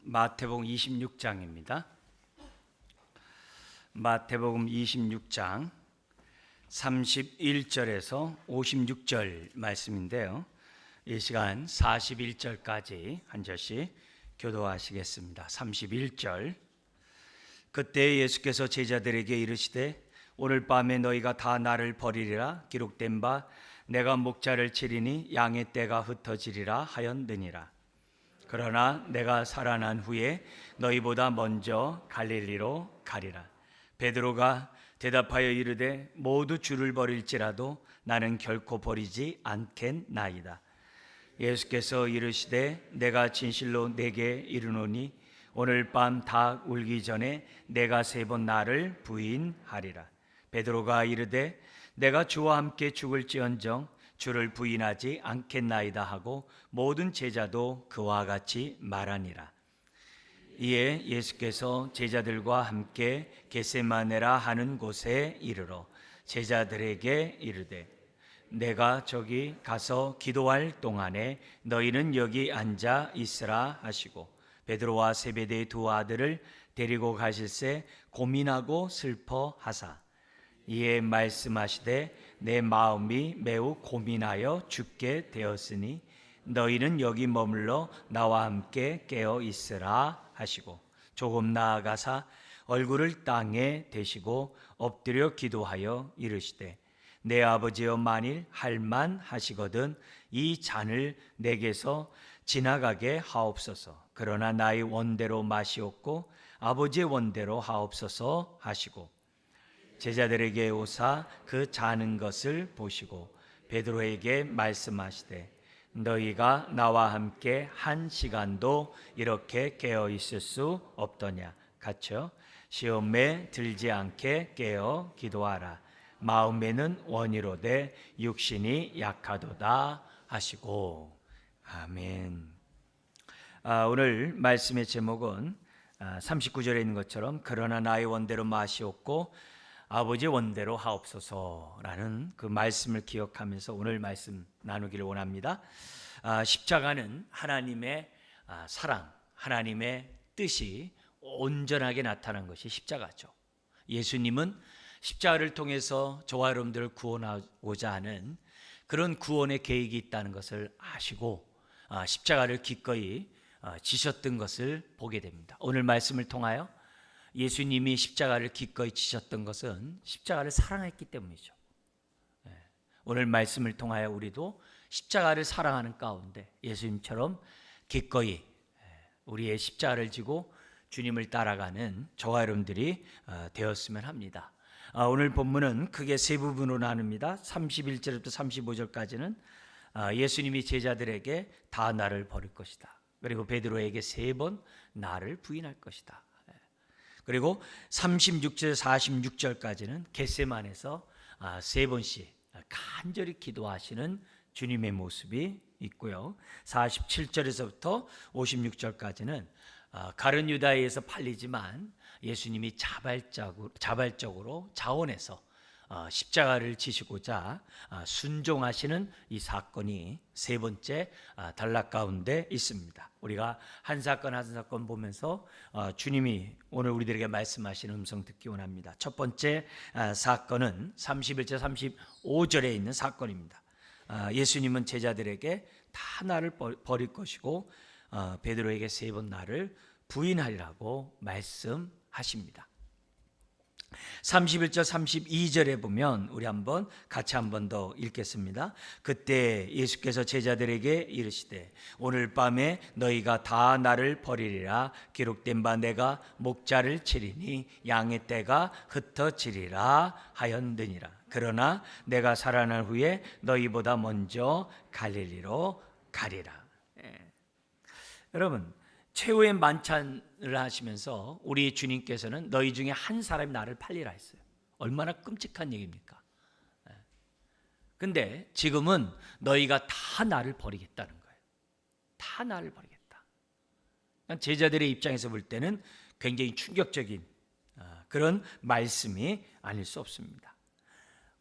마태복음 26장입니다. 마태복음 26장 31절에서 56절 말씀인데요. 이 시간 41절까지 한 절씩 교도하시겠습니다. 31절. 그때 예수께서 제자들에게 이르시되 오늘 밤에 너희가 다 나를 버리리라 기록된 바 내가 목자를 치리니 양의 떼가 흩어지리라 하였느니라. 그러나 내가 살아난 후에 너희보다 먼저 갈릴리로 가리라. 베드로가 대답하여 이르되 모두 주를 버릴지라도 나는 결코 버리지 않겠나이다. 예수께서 이르시되 내가 진실로 내게 이르노니 오늘 밤 닭 울기 전에 내가 3번 나를 부인하리라. 베드로가 이르되 내가 주와 함께 죽을지언정 주를 부인하지 않겠나이다 하고 모든 제자도 그와 같이 말하니라. 이에 예수께서 제자들과 함께 겟세마네라 하는 곳에 이르러 제자들에게 이르되 내가 저기 가서 기도할 동안에 너희는 여기 앉아 있으라 하시고 베드로와 세베대의 2 아들을 데리고 가실새 고민하고 슬퍼하사 이에 말씀하시되 내 마음이 매우 고민하여 죽게 되었으니 너희는 여기 머물러 나와 함께 깨어 있으라 하시고 조금 나아가사 얼굴을 땅에 대시고 엎드려 기도하여 이르시되 내 아버지여 만일 할만하시거든 이 잔을 내게서 지나가게 하옵소서. 그러나 나의 원대로 마시옵고 아버지의 원대로 하옵소서 하시고 제자들에게 오사 그 자는 것을 보시고 베드로에게 말씀하시되 너희가 나와 함께 1시간도 이렇게 깨어 있을 수 없더냐. 같이요. 시험에 들지 않게 깨어 기도하라. 마음에는 원이로되 육신이 약하도다 하시고. 아멘. 오늘 말씀의 제목은 39절에 있는 것처럼 그러나 나의 원대로 마시옵고 아버지의 원대로 하옵소서라는 그 말씀을 기억하면서 오늘 말씀 나누기를 원합니다. 십자가는 하나님의 사랑, 하나님의 뜻이 온전하게 나타난 것이 십자가죠. 예수님은 십자가를 통해서 저와 여러분들을 구원하고자 하는 그런 구원의 계획이 있다는 것을 아시고 십자가를 기꺼이 지셨던 것을 보게 됩니다. 오늘 말씀을 통하여 예수님이 십자가를 기꺼이 지셨던 것은 십자가를 사랑했기 때문이죠. 오늘 말씀을 통하여 우리도 십자가를 사랑하는 가운데 예수님처럼 기꺼이 우리의 십자가를 지고 주님을 따라가는 저와 여러분들이 되었으면 합니다. 오늘 본문은 크게 3부분으로 나눕니다. 31절부터 35절까지는 예수님이 제자들에게 다 나를 버릴 것이다. 그리고 베드로에게 3번 나를 부인할 것이다. 그리고 36절 46절까지는 겟세마네에서 3번씩 간절히 기도하시는 주님의 모습이 있고요. 47절에서부터 56절까지는 가룟 유다에 의해서 팔리지만 예수님이 자발적으로 자원해서 십자가를 지시고자 순종하시는 이 사건이 3번째 단락 가운데 있습니다. 우리가 한 사건 한 사건 보면서 주님이 오늘 우리들에게 말씀하시는 음성 듣기 원합니다. 첫 번째 사건은 31절 35절에 있는 사건입니다. 예수님은 제자들에게 다 나를 버릴 것이고 베드로에게 3번 나를 부인하리라고 말씀하십니다. 31절 32절에 보면 우리 같이 한 번 더 읽겠습니다. 그때 예수께서 제자들에게 이르시되 오늘 밤에 너희가 다 나를 버리리라 기록된 바 내가 목자를 치리니 양의 떼가 흩어지리라 하였느니라. 그러나 내가 살아난 후에 너희보다 먼저 갈릴리로 가리라. 여러분 최후의 만찬을 하시면서 우리 주님께서는 너희 중에 한 사람이 나를 팔리라 했어요. 얼마나 끔찍한 얘기입니까? 근데 지금은 너희가 다 나를 버리겠다는 거예요. 다 나를 버리겠다. 제자들의 입장에서 볼 때는 굉장히 충격적인 그런 말씀이 아닐 수 없습니다.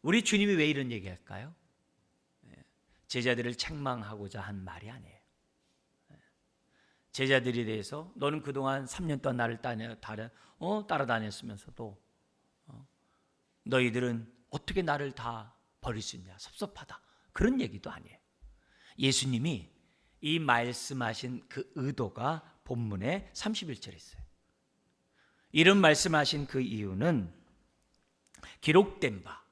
우리 주님이 왜 이런 얘기할까요? 제자들을 책망하고자 한 말이 아니에요. 제자들에 대해서 너는 그동안 3년 동안 나를 따라다녔으면서도 너희들은 어떻게 나를 다 버릴 수 있냐, 섭섭하다, 그런 얘기도 아니에요. 예수님이 이 말씀하신 그 의도가 본문에 31절에 있어요. 이런 말씀하신 그 이유는 기록된 바,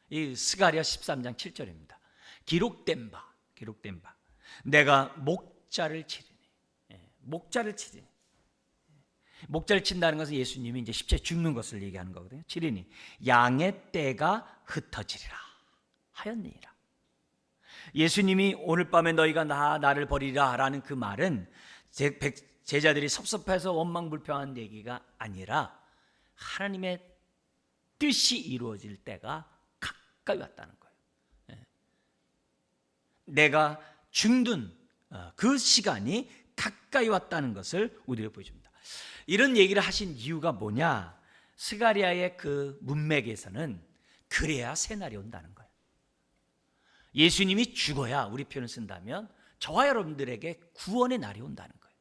이 스가랴 13장 7절입니다. 기록된 바 내가 목자를 치리니. 목자를 치리니. 목자를 친다는 것은 예수님이 이제 십자가에 죽는 것을 얘기하는 거거든요. 치리니 양의 떼가 흩어지리라 하였느니라. 예수님이 오늘 밤에 너희가 나를 버리라 라는 그 말은 제자들이 섭섭해서 원망불평한 얘기가 아니라 하나님의 뜻이 이루어질 때가 가까이 왔다는 거예요. 내가 죽는 그 시간이 가까이 왔다는 것을 우리에게 보여줍니다. 이런 얘기를 하신 이유가 뭐냐? 스가랴의 그 문맥에서는 그래야 새날이 온다는 거예요. 예수님이 죽어야, 우리 표현을 쓴다면 저와 여러분들에게 구원의 날이 온다는 거예요.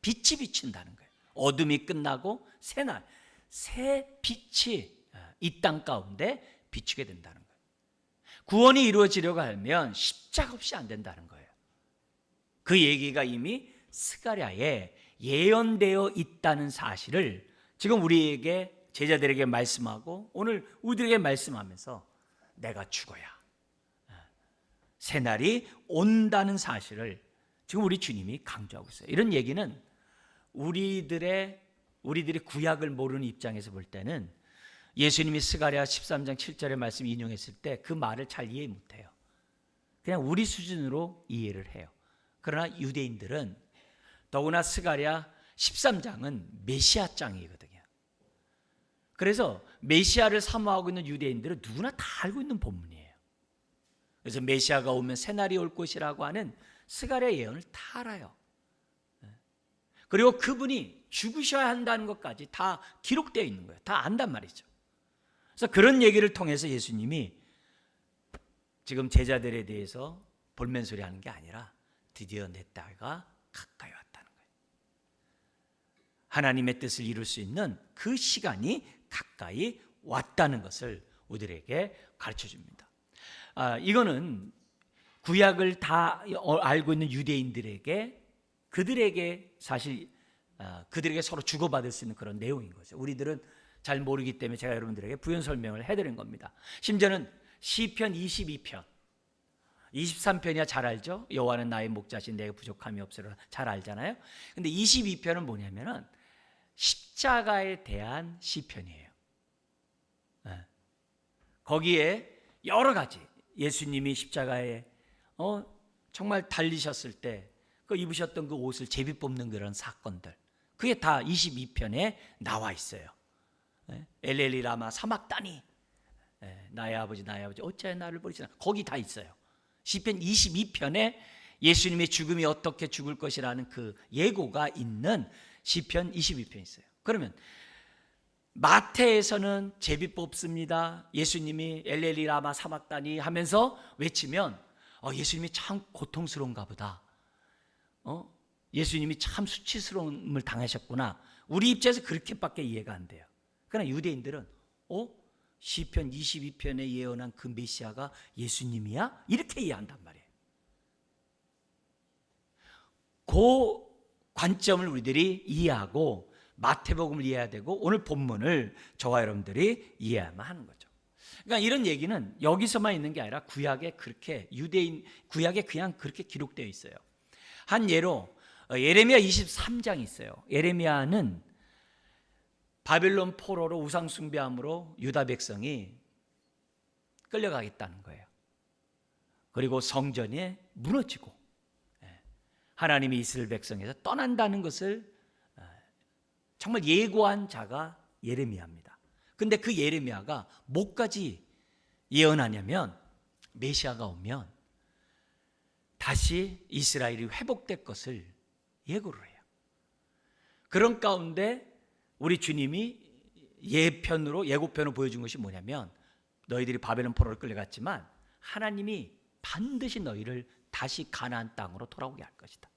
빛이 비친다는 거예요. 어둠이 끝나고 새날, 새 빛이 이 땅 가운데 비추게 된다는 거예요. 구원이 이루어지려고 하면 십자가 없이 안 된다는 거예요. 그 얘기가 이미 스가랴에 예언되어 있다는 사실을 지금 우리에게, 제자들에게 말씀하고 오늘 우리에게 말씀하면서 내가 죽어야 새날이 온다는 사실을 지금 우리 주님이 강조하고 있어요. 이런 얘기는 우리들이 구약을 모르는 입장에서 볼 때는 예수님이 스가랴 13장 7절의 말씀 인용했을 때 그 말을 잘 이해 못해요. 그냥 우리 수준으로 이해를 해요. 그러나 유대인들은, 더구나 스가랴 13장은 메시아장이거든요. 그래서 메시아를 사모하고 있는 유대인들은 누구나 다 알고 있는 본문이에요. 그래서 메시아가 오면 새날이 올 것이라고 하는 스가랴 예언을 다 알아요. 그리고 그분이 죽으셔야 한다는 것까지 다 기록되어 있는 거예요. 다 안단 말이죠. 그래서 그런 얘기를 통해서 예수님이 지금 제자들에 대해서 볼멘소리 하는 게 아니라 드디어 내 때가 가까이 왔다는 거예요. 하나님의 뜻을 이룰 수 있는 그 시간이 가까이 왔다는 것을 우리에게 가르쳐 줍니다. 이거는 구약을 다 알고 있는 유대인들에게, 그들에게 사실 그들에게 서로 주고받을 수 있는 그런 내용인 거죠. 우리들은 잘 모르기 때문에 제가 여러분들에게 부연 설명을 해드린 겁니다. 심지어는 시편 22편 23편이야 잘 알죠? 여호와는 나의 목자신 내게 부족함이 없으리라 잘 알잖아요. 근데 22편은 뭐냐면은 십자가에 대한 시편이에요. 거기에 여러 가지 예수님이 십자가에 정말 달리셨을 때 그 입으셨던 그 옷을 제비 뽑는 그런 사건들, 그게 다 22편에 나와 있어요. 엘렐리 라마 사막다니, 나의 아버지 어찌하여 나를 버리시나, 거기 다 있어요. 시편 22편에 예수님의 죽음이 어떻게 죽을 것이라는 그 예고가 있는 시편 22편 있어요. 그러면 마태에서는 제비 뽑습니다. 예수님이 엘렐리 라마 사막다니 하면서 외치면 예수님이 참 고통스러운가 보다. 예수님이 참 수치스러움을 당하셨구나. 우리 입장에서 그렇게밖에 이해가 안 돼요. 그러나 유대인들은 시편 22편에 예언한 그 메시아가 예수님이야? 이렇게 이해한단 말이에요. 그 관점을 우리들이 이해하고 마태복음을 이해해야 되고 오늘 본문을 저와 여러분들이 이해해야만 하는 거죠. 그러니까 이런 얘기는 여기서만 있는 게 아니라 구약에 구약에 그냥 그렇게 기록되어 있어요. 한 예로 예레미야 23장이 있어요. 예레미야는 바벨론 포로로 우상 숭배함으로 유다 백성이 끌려가겠다는 거예요. 그리고 성전이 무너지고 하나님이 이스라엘 백성에서 떠난다는 것을 정말 예고한 자가 예레미야입니다. 근데 그 예레미야가 뭐까지 예언하냐면 메시아가 오면 다시 이스라엘이 회복될 것을 예고를 해요. 그런 가운데 우리 주님이 예고편으로 보여준 것이 뭐냐면 너희들이 바벨론 포로로 끌려갔지만 하나님이 반드시 너희를 다시 가나안 땅으로 돌아오게 할 것이다.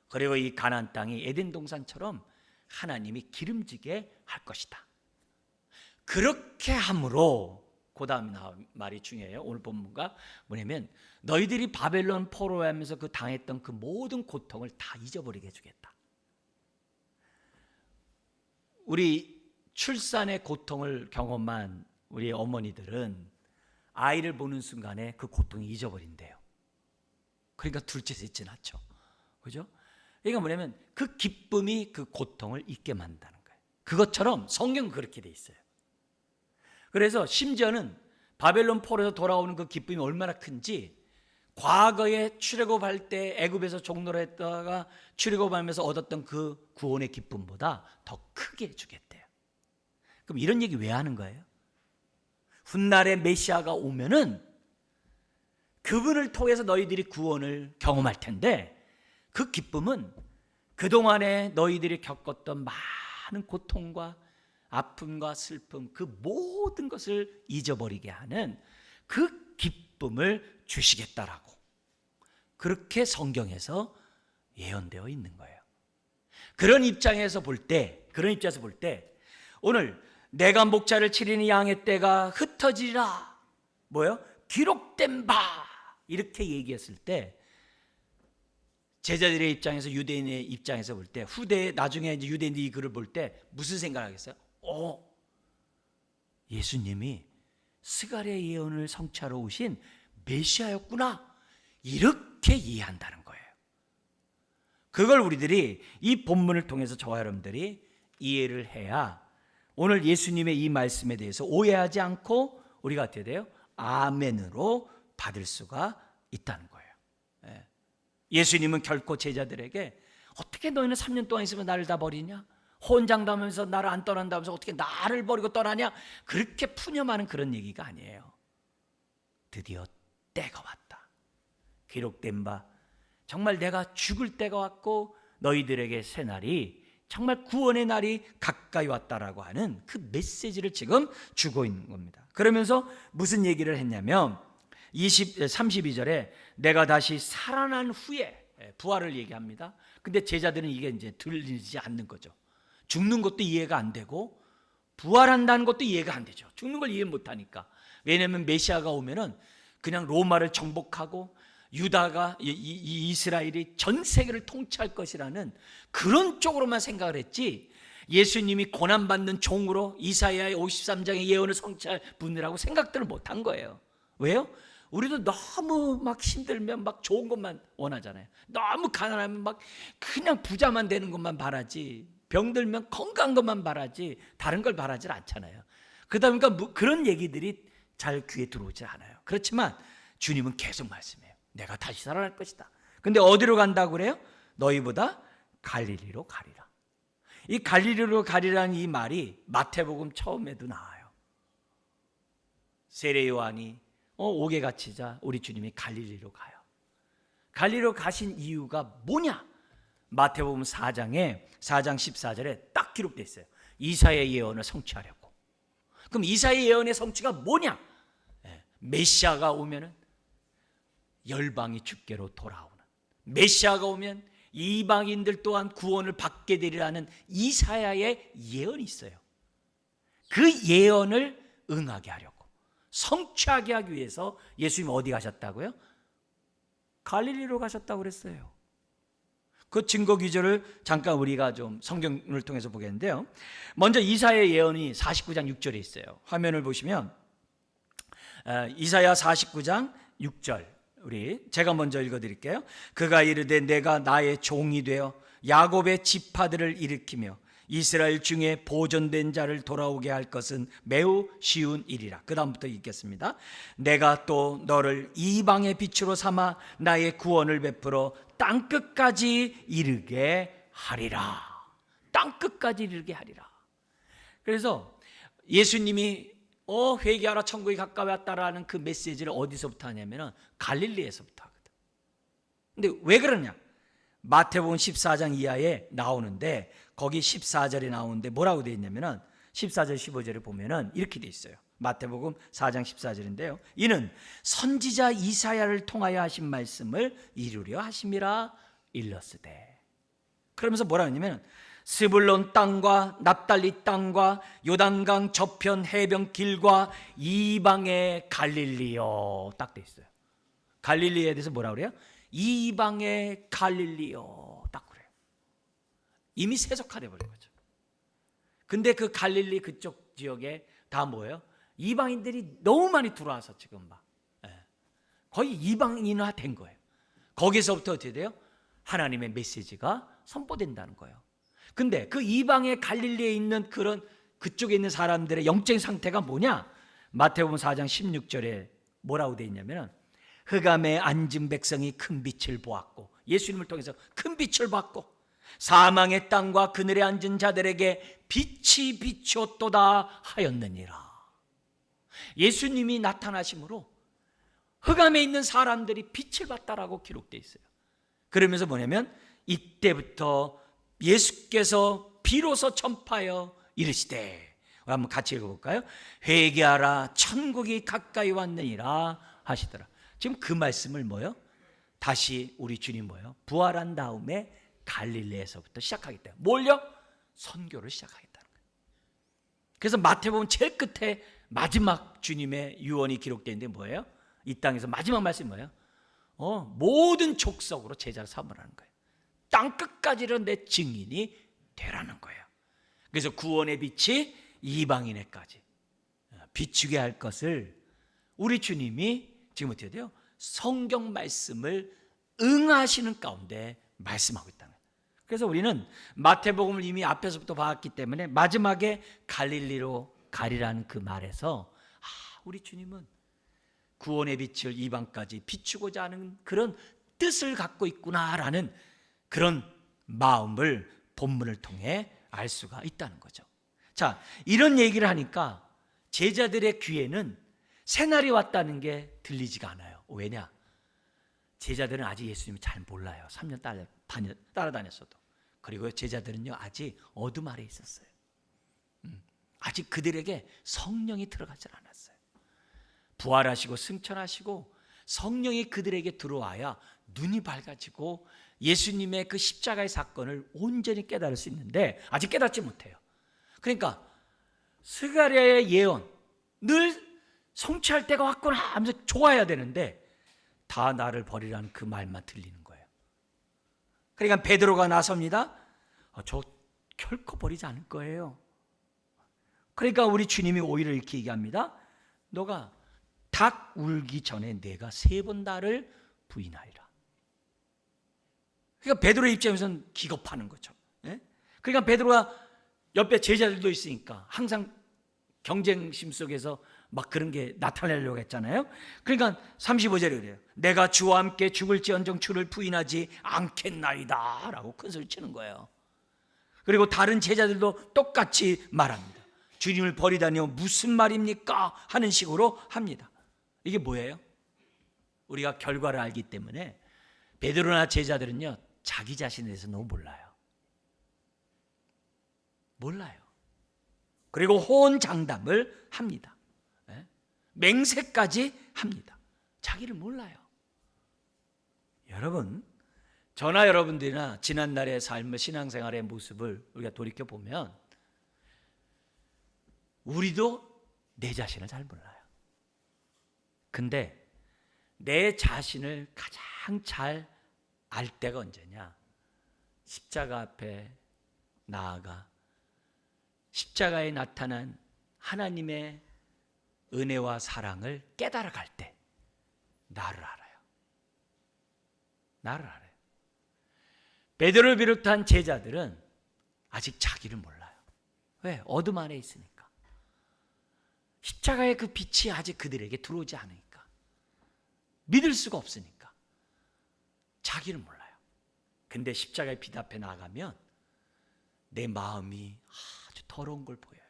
그리고 이 가나안 땅이 에덴 동산처럼 하나님이 기름지게 할 것이다. 그렇게 함으로, 그 다음 말이 중요해요. 오늘 본문가 뭐냐면 너희들이 바벨론 포로에 하면서 그 당했던 그 모든 고통을 다 잊어버리게 해주겠다. 우리 출산의 고통을 경험한 우리 어머니들은 아이를 보는 순간에 그 고통이 잊어버린대요. 그러니까 둘째 셋째 낳죠. 그죠? 그러니까 뭐냐면 그 기쁨이 그 고통을 잊게 만든다는 거예요. 그것처럼 성경은 그렇게 돼 있어요. 그래서 심지어는 바벨론 포로에서 돌아오는 그 기쁨이 얼마나 큰지, 과거에 출애굽할 때 애굽에서 종노릇 했다가 출애굽하면서 얻었던 그 구원의 기쁨보다 더 크게 해주겠대요. 그럼 이런 얘기 왜 하는 거예요? 훗날에 메시아가 오면은 그분을 통해서 너희들이 구원을 경험할 텐데, 그 기쁨은 그동안에 너희들이 겪었던 많은 고통과 아픔과 슬픔, 그 모든 것을 잊어버리게 하는 그 기쁨을 주시겠다라고, 그렇게 성경에서 예언되어 있는 거예요. 그런 입장에서 볼 때, 오늘 내가 목자를 치리니 양의 떼가 흩어지리라, 뭐요? 기록된 바, 이렇게 얘기했을 때 제자들의 입장에서, 유대인의 입장에서 볼 때, 후대에 나중에 이제 유대인들이 이 글을 볼 때 무슨 생각을 하겠어요? 예수님이 스가랴의 예언을 성취하러 오신 메시아였구나, 이렇게 이해한다는 거예요. 그걸 우리들이 이 본문을 통해서 저와 여러분들이 이해를 해야 오늘 예수님의 이 말씀에 대해서 오해하지 않고 우리가 어떻게 돼요? 아멘으로 받을 수가 있다는 거예요. 예수님은 결코 제자들에게 어떻게 너희는 3년 동안 있으면 나를 다 버리냐? 혼장당하면서 나를 안 떠난다면서 어떻게 나를 버리고 떠나냐? 그렇게 푸념하는 그런 얘기가 아니에요. 드디어 때가 왔다. 기록된 바, 정말 내가 죽을 때가 왔고 너희들에게 새 날이, 정말 구원의 날이 가까이 왔다라고 하는 그 메시지를 지금 주고 있는 겁니다. 그러면서 무슨 얘기를 했냐면 32절에 내가 다시 살아난 후에, 부활을 얘기합니다. 근데 제자들은 이게 이제 들리지 않는 거죠. 죽는 것도 이해가 안 되고 부활한다는 것도 이해가 안 되죠. 죽는 걸 이해 못 하니까. 왜냐하면 메시아가 오면은 그냥 로마를 정복하고 유다가, 이스라엘이 전 세계를 통치할 것이라는 그런 쪽으로만 생각을 했지, 예수님이 고난받는 종으로 이사야의 53장의 예언을 성취할 분이라고 생각들을 못한 거예요. 왜요? 우리도 너무 막 힘들면 막 좋은 것만 원하잖아요. 너무 가난하면 막 그냥 부자만 되는 것만 바라지, 병들면 건강한 것만 바라지 다른 걸 바라질 않잖아요. 그러다 보니까 그런 얘기들이 잘 귀에 들어오지 않아요. 그렇지만 주님은 계속 말씀해요. 내가 다시 살아날 것이다. 근데 어디로 간다고 그래요? 너희보다 갈릴리로 가리라. 이 갈릴리로 가리라는 이 말이 마태복음 처음에도 나와요. 세례 요한이 옥에 갇히자 우리 주님이 갈릴리로 가요. 갈릴리로 가신 이유가 뭐냐? 마태복음 4장 14절에 딱 기록되어 있어요. 이사야의 예언을 성취하려고. 그럼 이사야의 예언의 성취가 뭐냐? 메시아가 오면은 열방이 주께로 돌아오는, 메시아가 오면 이방인들 또한 구원을 받게 되리라는 이사야의 예언이 있어요. 그 예언을 응하게 하려고, 성취하게 하기 위해서 예수님 어디 가셨다고요? 갈릴리로 가셨다고 그랬어요. 그 증거 기조를 잠깐 우리가 좀 성경을 통해서 보겠는데요. 먼저 이사야의 예언이 49장 6절에 있어요. 화면을 보시면 이사야 49장 6절, 제가 먼저 읽어드릴게요. 그가 이르되 내가 나의 종이 되어 야곱의 지파들을 일으키며 이스라엘 중에 보존된 자를 돌아오게 할 것은 매우 쉬운 일이라. 그 다음부터 읽겠습니다. 내가 또 너를 이방의 빛으로 삼아 나의 구원을 베풀어 땅끝까지 이르게 하리라. 땅끝까지 이르게 하리라. 그래서 예수님이 회개하라 천국이 가까이 왔다라는 그 메시지를 어디서부터 하냐면 갈릴리에서부터 하거든. 근데 왜 그러냐? 마태복음 14장 이하에 나오는데, 거기 14절에 나오는데 뭐라고 되어 있냐면 14절 15절에 보면은 이렇게 되어 있어요. 마태복음 4장 14절인데요. 이는 선지자 이사야를 통하여 하신 말씀을 이루려 하심이라 일렀으되. 그러면서 뭐라 하냐면 스불론 땅과 납달리 땅과 요단강 저편 해변 길과 이방의 갈릴리요, 딱 돼 있어요. 갈릴리에 대해서 뭐라 그래요? 이방의 갈릴리요, 딱 그래요. 이미 세속화돼 버린 거죠. 근데 그 갈릴리 그쪽 지역에 다 뭐예요? 이방인들이 너무 많이 들어와서 지금 막 거의 이방인화 된 거예요. 거기서부터 어떻게 돼요? 하나님의 메시지가 선포된다는 거예요. 근데 그 이방의 갈릴리에 있는 그런 그쪽에 있는 사람들의 영적인 상태가 뭐냐? 마태복음 4장 16절에 뭐라고 되어 있냐면 흑암에 앉은 백성이 큰 빛을 보았고, 예수님을 통해서 큰 빛을 봤고, 사망의 땅과 그늘에 앉은 자들에게 빛이 비추었도다 하였느니라. 예수님이 나타나심으로 흑암에 있는 사람들이 빛을 봤다라고 기록되어 있어요. 그러면서 뭐냐면 이때부터 예수께서 비로소 전파하여 이르시되, 한번 같이 읽어볼까요? 회개하라, 천국이 가까이 왔느니라 하시더라. 지금 그 말씀을 뭐요? 다시 우리 주님 뭐요? 부활한 다음에 갈릴리에서부터 시작하겠다. 뭘요? 선교를 시작하겠다는 거예요. 그래서 마태복음 제일 끝에 마지막 주님의 유언이 기록되어 있는데 뭐예요? 이 땅에서 마지막 말씀이 뭐예요? 모든 족속으로 제자를 삼으라는 거예요. 땅 끝까지는 내 증인이 되라는 거예요. 그래서 구원의 빛이 이방인에까지 비추게 할 것을 우리 주님이 지금 어떻게 돼요? 성경 말씀을 응하시는 가운데 말씀하고 있다는 거예요. 그래서 우리는 마태복음을 이미 앞에서부터 봤기 때문에 마지막에 갈릴리로 가리라는 그 말에서 우리 주님은 구원의 빛을 이방까지 비추고자 하는 그런 뜻을 갖고 있구나라는 그런 마음을 본문을 통해 알 수가 있다는 거죠. 자, 이런 얘기를 하니까 제자들의 귀에는 새날이 왔다는 게 들리지가 않아요. 왜냐? 제자들은 아직 예수님을 잘 몰라요. 3년 따라다녔어도. 그리고 제자들은요, 아직 어둠 아래 있었어요. 아직 그들에게 성령이 들어가질 않았어요. 부활하시고 승천하시고 성령이 그들에게 들어와야 눈이 밝아지고 예수님의 그 십자가의 사건을 온전히 깨달을 수 있는데 아직 깨닫지 못해요. 그러니까 스가랴의 예언, 늘 성취할 때가 왔구나 하면서 좋아해야 되는데 다 나를 버리라는 그 말만 들리는 거예요. 그러니까 베드로가 나섭니다. 저 결코 버리지 않을 거예요. 그러니까 우리 주님이 오히려 이렇게 얘기합니다. 너가 닭 울기 전에 내가 3번 나를 부인하리라. 그러니까 베드로의 입장에서는 기겁하는 거죠. 그러니까 베드로가 옆에 제자들도 있으니까 항상 경쟁심 속에서 막 그런 게 나타내려고 했잖아요. 그러니까 35절에 그래요. 내가 주와 함께 죽을지언정 주를 부인하지 않겠나이다 라고 큰 소리 치는 거예요. 그리고 다른 제자들도 똑같이 말합니다. 주님을 버리다니요 무슨 말입니까? 하는 식으로 합니다. 이게 뭐예요? 우리가 결과를 알기 때문에 베드로나 제자들은요 자기 자신에 대해서 너무 몰라요. 그리고 호언장담을 합니다. 맹세까지 합니다. 자기를 몰라요. 여러분, 저나 여러분들이나 지난날의 삶을, 신앙생활의 모습을 우리가 돌이켜보면 우리도 내 자신을 잘 몰라요. 근데 내 자신을 가장 잘 알 때가 언제냐? 십자가 앞에 나아가 십자가에 나타난 하나님의 은혜와 사랑을 깨달아갈 때 나를 알아요. 나를 알아요. 베드로를 비롯한 제자들은 아직 자기를 몰라요. 왜? 어둠 안에 있으니까. 십자가의 그 빛이 아직 그들에게 들어오지 않으니까. 믿을 수가 없으니까. 자기를 몰라요. 근데 십자가의 빛 앞에 나가면 내 마음이 아주 더러운 걸 보여요.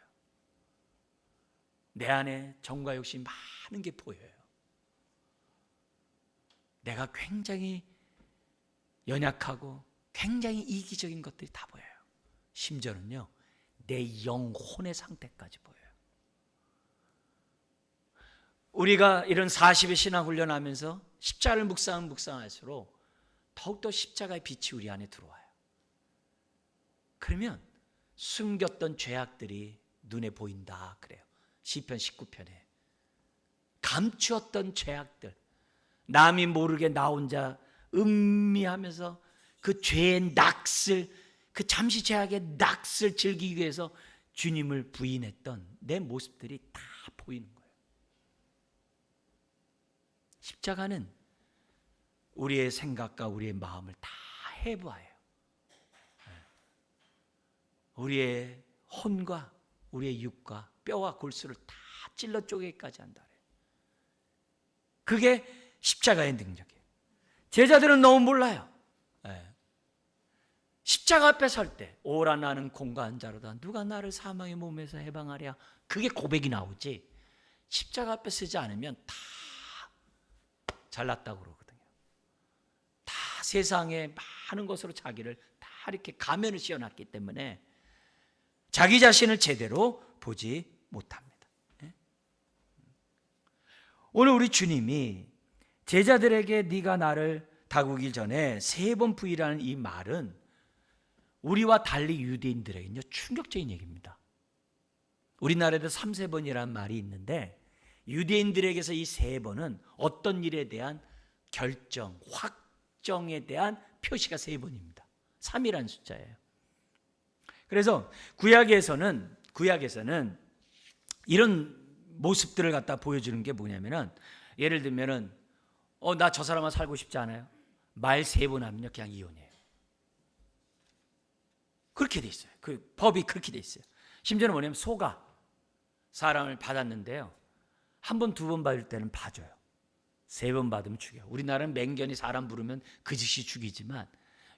내 안에 정과 욕심이 많은 게 보여요. 내가 굉장히 연약하고 굉장히 이기적인 것들이 다 보여요. 심지어는요 내 영혼의 상태까지 보여요. 우리가 이런 40의 신앙훈련을 하면서 십자가를 묵상할수록 더욱더 십자가의 빛이 우리 안에 들어와요. 그러면 숨겼던 죄악들이 눈에 보인다 그래요. 시편 19편에 감추었던 죄악들, 남이 모르게 나 혼자 음미하면서 그 죄의 낙슬, 그 잠시 죄악의 낙슬 즐기기 위해서 주님을 부인했던 내 모습들이 다 보이는 거예요. 십자가는 우리의 생각과 우리의 마음을 다 해부하여요. 우리의 혼과 우리의 육과 뼈와 골수를 다 찔러 쪼개기까지 한다. 그게 십자가의 능력이에요. 제자들은 너무 몰라요. 십자가 앞에 설 때 오라 나는 공고한 자로다. 누가 나를 사망의 몸에서 해방하랴. 그게 고백이 나오지. 십자가 앞에 서지 않으면 다 잘났다고 그러거든요. 다 세상의 많은 것으로 자기를 다 이렇게 가면을 씌워놨기 때문에 자기 자신을 제대로 보지 못합니다. 오늘 우리 주님이 제자들에게 네가 나를 다구기 전에 3번 부인하는 이 말은 우리와 달리 유대인들에게는요 충격적인 얘기입니다. 우리나라에도 3세번이라는 말이 있는데 유대인들에게서 이 3번은 어떤 일에 대한 결정, 확정에 대한 표시가 3번입니다. 3이라는 숫자예요. 그래서 구약에서는 이런 모습들을 갖다 보여주는 게 뭐냐면은 예를 들면은 나 저 사람과 살고 싶지 않아요. 말 3번 하면요 그냥 이혼해요. 그렇게 돼 있어요. 그 법이 그렇게 돼 있어요. 심지어는 뭐냐면 소가 사람을 받았는데요. 1번, 2번 받을 때는 봐줘요. 3번 받으면 죽여요. 우리나라는 맹견이 사람 부르면 그 즉시 죽이지만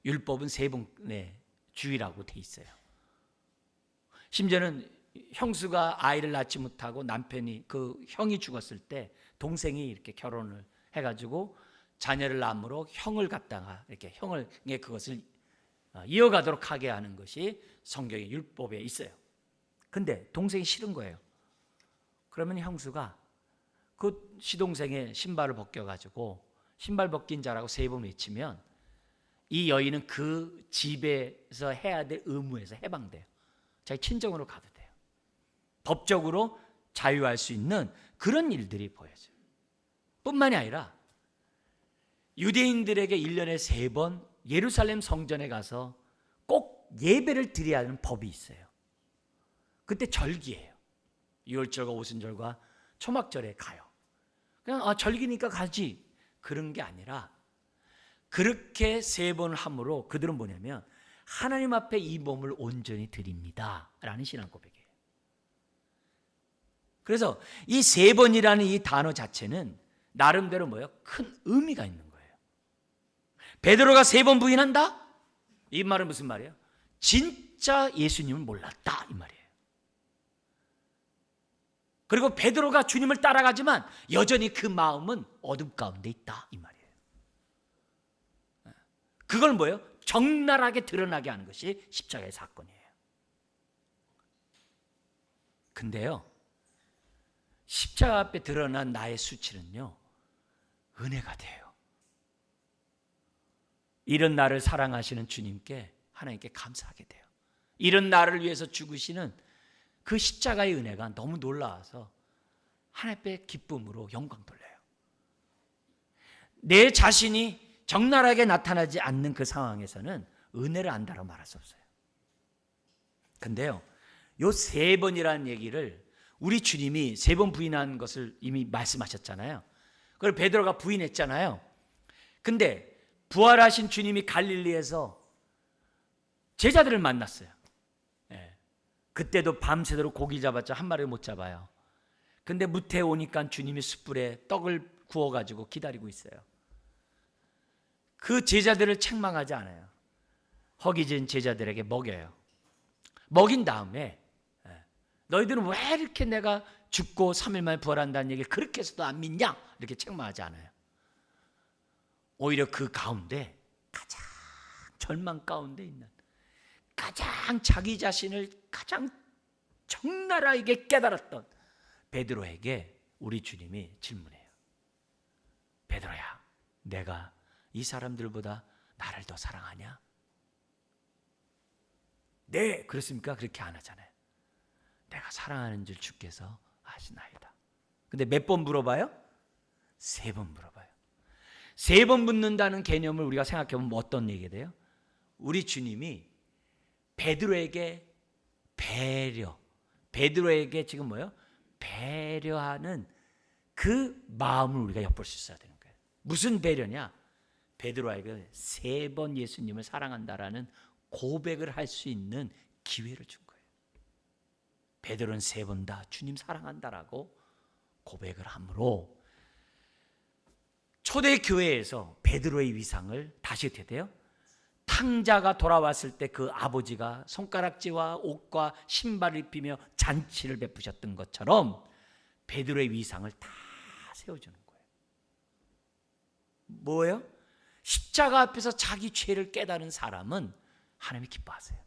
율법은 3번 죽이라고 돼 있어요. 심지어는 형수가 아이를 낳지 못하고 남편이 그 형이 죽었을 때 동생이 이렇게 결혼을 해가지고 자녀를 낳음으로 형을 갖다가 이렇게 형을 그것을 이어가도록 하게 하는 것이 성경의 율법에 있어요. 근데 동생이 싫은 거예요. 그러면 형수가 그 시동생의 신발을 벗겨가지고 신발 벗긴 자라고 3번 외치면 이 여인은 그 집에서 해야 될 의무에서 해방돼요. 자기 친정으로 가도 돼요. 법적으로 자유할 수 있는 그런 일들이 보여져요. 뿐만이 아니라 유대인들에게 1년에 3번 예루살렘 성전에 가서 꼭 예배를 드려야 하는 법이 있어요. 그때 절기예요. 유월절과 오순절과 초막절에 가요. 그냥 절기니까 가지 그런 게 아니라 그렇게 3번을 함으로 그들은 뭐냐면 하나님 앞에 이 몸을 온전히 드립니다 라는 신앙 고백이에요. 그래서 이 3번이라는 이 단어 자체는 나름대로 뭐예요? 큰 의미가 있는 거예요. 베드로가 3번 부인한다? 이 말은 무슨 말이에요? 진짜 예수님을 몰랐다 이 말이에요. 그리고 베드로가 주님을 따라가지만 여전히 그 마음은 어둠 가운데 있다 이 말이에요. 그걸 뭐예요? 적나라하게 드러나게 하는 것이 십자가의 사건이에요. 근데요, 십자가 앞에 드러난 나의 수치는요 은혜가 돼요. 이런 나를 사랑하시는 주님께 하나님께 감사하게 돼요. 이런 나를 위해서 죽으시는 그 십자가의 은혜가 너무 놀라워서 하나님께 기쁨으로 영광 돌려요. 내 자신이 적나라하게 나타나지 않는 그 상황에서는 은혜를 안다고 말할 수 없어요. 근데요, 요 3번이라는 얘기를 우리 주님이 3번 부인한 것을 이미 말씀하셨잖아요. 그걸 베드로가 부인했잖아요. 근데 부활하신 주님이 갈릴리에서 제자들을 만났어요. 그때도 밤새도록 고기 잡았죠. 한 마리를 못 잡아요. 근데 무태에 오니까 주님이 숯불에 떡을 구워가지고 기다리고 있어요. 그 제자들을 책망하지 않아요. 허기진 제자들에게 먹여요. 먹인 다음에 너희들은 왜 이렇게 내가 죽고 3일 만에 부활한다는 얘기를 그렇게 해서도 안 믿냐? 이렇게 책망하지 않아요. 오히려 그 가운데 가장 절망 가운데 있는 가장 자기 자신을 가장 적나라하게 깨달았던 베드로에게 우리 주님이 질문해요. 베드로야, 내가 이 사람들보다 나를 더 사랑하냐? 네, 그렇습니까? 그렇게 안 하잖아요. 내가 사랑하는 줄 주께서 아시나이다. 근데 몇 번 물어봐요? 3번 물어봐요. 3번 묻는다는 개념을 우리가 생각해보면 뭐 어떤 얘기가 돼요? 우리 주님이 베드로에게 베드로에게 지금 뭐예요? 배려하는 그 마음을 우리가 엿볼 수 있어야 되는 거예요. 무슨 배려냐? 베드로에게 3번 예수님을 사랑한다라는 고백을 할 수 있는 기회를 준 거예요. 베드로는 3번 다 주님 사랑한다라고 고백을 함으로 초대교회에서 베드로의 위상을 다시 어떻게 돼요? 탕자가 돌아왔을 때 그 아버지가 손가락지와 옷과 신발을 입히며 잔치를 베푸셨던 것처럼 베드로의 위상을 다 세워주는 거예요. 뭐예요? 십자가 앞에서 자기 죄를 깨달은 사람은 하나님이 기뻐하세요.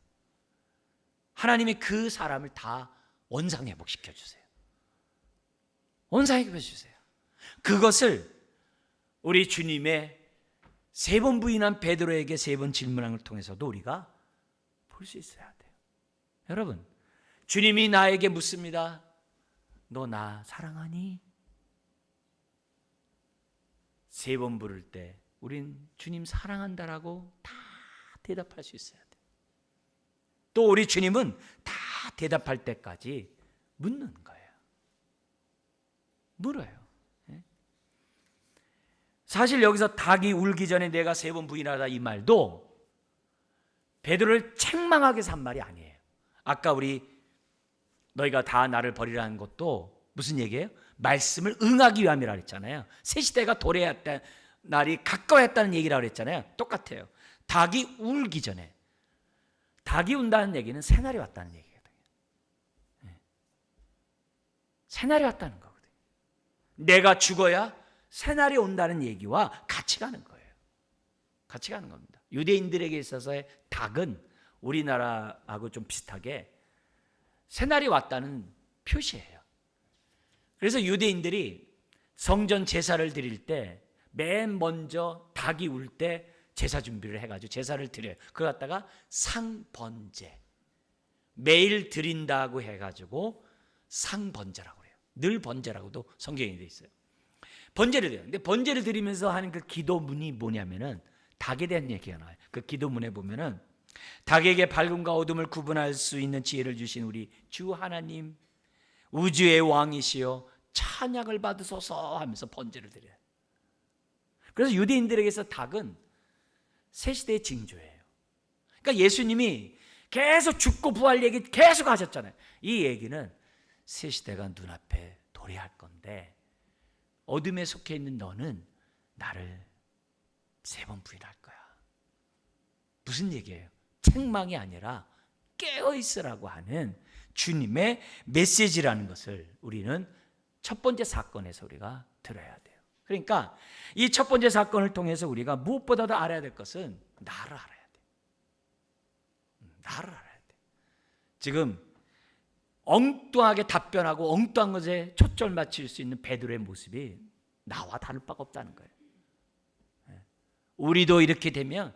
하나님이 그 사람을 다 원상회복시켜 주세요. 원상회복시켜 주세요. 그것을 우리 주님의 3번 부인한 베드로에게 3번 질문한 걸 통해서도 우리가 볼 수 있어야 돼요. 여러분, 주님이 나에게 묻습니다. 너 나 사랑하니? 3번 부를 때 우린 주님 사랑한다라고 다 대답할 수 있어야 돼요. 또 우리 주님은 다 대답할 때까지 묻는 거예요. 물어요. 사실 여기서 닭이 울기 전에 내가 3번 부인하다 이 말도 베드로를 책망하게 산 말이 아니에요. 아까 우리 너희가 다 나를 버리라는 것도 무슨 얘기예요? 말씀을 응하기 위함이라고 했잖아요. 새 시대가 도래했다는 날이 가까웠다는 얘기라고 했잖아요. 똑같아요. 닭이 울기 전에, 닭이 운다는 얘기는 새날이 왔다는 얘기거든요. 새날이 왔다는 거거든요. 내가 죽어야 새날이 온다는 얘기와 같이 가는 거예요. 같이 가는 겁니다. 유대인들에게 있어서의 닭은 우리나라하고 좀 비슷하게 새날이 왔다는 표시예요. 그래서 유대인들이 성전 제사를 드릴 때 맨 먼저 닭이 울 때 제사 준비를 해가지고 제사를 드려요. 그걸 갖다가 상번제, 매일 드린다고 해가지고 상번제라고 해요. 늘 번제라고도 성경에 되어 있어요. 번제를 드려요. 근데 번제를 드리면서 하는 그 기도문이 뭐냐면은 닭에 대한 얘기가 나와요. 그 기도문에 보면은 닭에게 밝음과 어둠을 구분할 수 있는 지혜를 주신 우리 주 하나님, 우주의 왕이시여 찬양을 받으소서 하면서 번제를 드려요. 그래서 유대인들에게서 닭은 새 시대의 징조예요. 그러니까 예수님이 계속 죽고 부활 얘기 계속 하셨잖아요. 이 얘기는 새 시대가 눈앞에 도래할 건데 어둠에 속해 있는 너는 나를 3번 부인할 거야. 무슨 얘기예요? 책망이 아니라 깨어있으라고 하는 주님의 메시지라는 것을 우리는 첫 번째 사건에서 우리가 들어야 돼요. 그러니까 이 첫 번째 사건을 통해서 우리가 무엇보다도 알아야 될 것은 나를 알아야 돼. 나를 알아야 돼. 지금 엉뚱하게 답변하고 엉뚱한 것에 초점을 맞출 수 있는 베드로의 모습이 나와 다를 바가 없다는 거예요. 우리도 이렇게 되면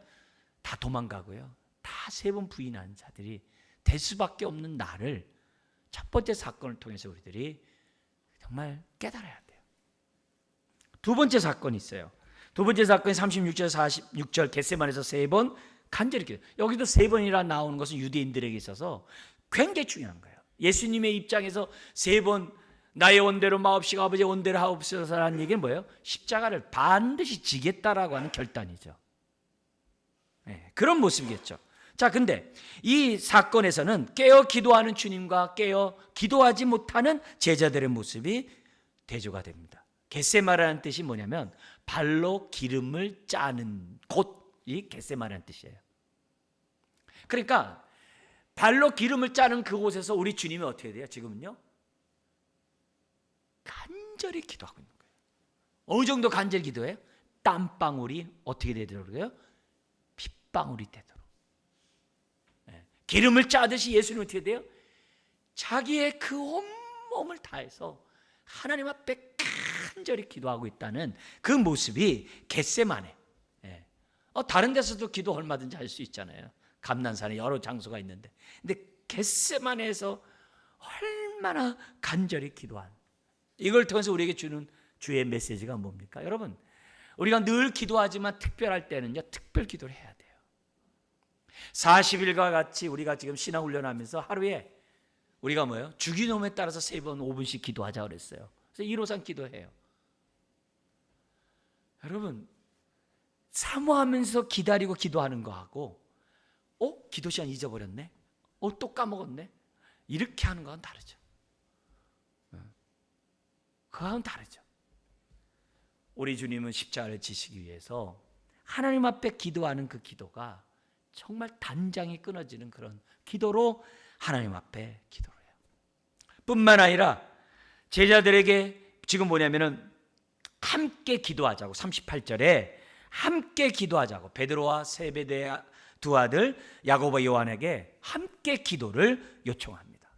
다 도망가고요. 다 3번 부인하는 자들이 될 수밖에 없는 나를 첫 번째 사건을 통해서 우리들이 정말 깨달아야 돼요. 두 번째 사건이 있어요. 두 번째 사건이 36절 46절 겟세마네에서 3번 간절히 기도. 여기도 3번이라 나오는 것은 유대인들에게 있어서 굉장히 중요한 거예요. 예수님의 입장에서 3번 나의 원대로 마옵시고 아버지의 원대로 하옵소서라는 얘기는 뭐예요? 십자가를 반드시 지겠다라고 하는 결단이죠. 네, 그런 모습이겠죠. 자, 근데 이 사건에서는 깨어 기도하는 주님과 깨어 기도하지 못하는 제자들의 모습이 대조가 됩니다. 겟세마네라는 뜻이 뭐냐면 발로 기름을 짜는 곳이 겟세마네라는 뜻이에요. 그러니까 발로 기름을 짜는 그곳에서 우리 주님이 어떻게 돼요? 지금은요? 간절히 기도하고 있는 거예요. 어느 정도 간절히 기도해요? 땀방울이 어떻게 되더라고요? 핏방울이 되도록. 기름을 짜듯이 예수님은 어떻게 돼요? 자기의 그 온몸을 다해서 하나님 앞에 간절히 기도하고 있다는 그 모습이 겟세마네. 다른 데서도 기도 얼마든지 할 수 있잖아요. 감난산에 여러 장소가 있는데, 근데 겟세마네에서 얼마나 간절히 기도한, 이걸 통해서 우리에게 주는 주의 메시지가 뭡니까? 여러분, 우리가 늘 기도하지만 특별할 때는요, 특별 기도를 해야 돼요. 40일과 같이 우리가 지금 신앙훈련하면서 하루에 우리가 뭐예요? 주기도문에 따라서 3번 5분씩 기도하자 그랬어요. 그래서 1호상 기도해요. 여러분, 사모하면서 기다리고 기도하는 거하고 기도 시간 잊어버렸네? 또 까먹었네? 이렇게 하는 거와는 다르죠. 그거와는 다르죠. 우리 주님은 십자가를 지시기 위해서 하나님 앞에 기도하는 그 기도가 정말 단장이 끊어지는 그런 기도로 하나님 앞에 기도를 해요. 뿐만 아니라 제자들에게 지금 뭐냐면은 함께 기도하자고, 38절에 함께 기도하자고, 베드로와 세베대의 두 아들 야고보 요한에게 함께 기도를 요청합니다.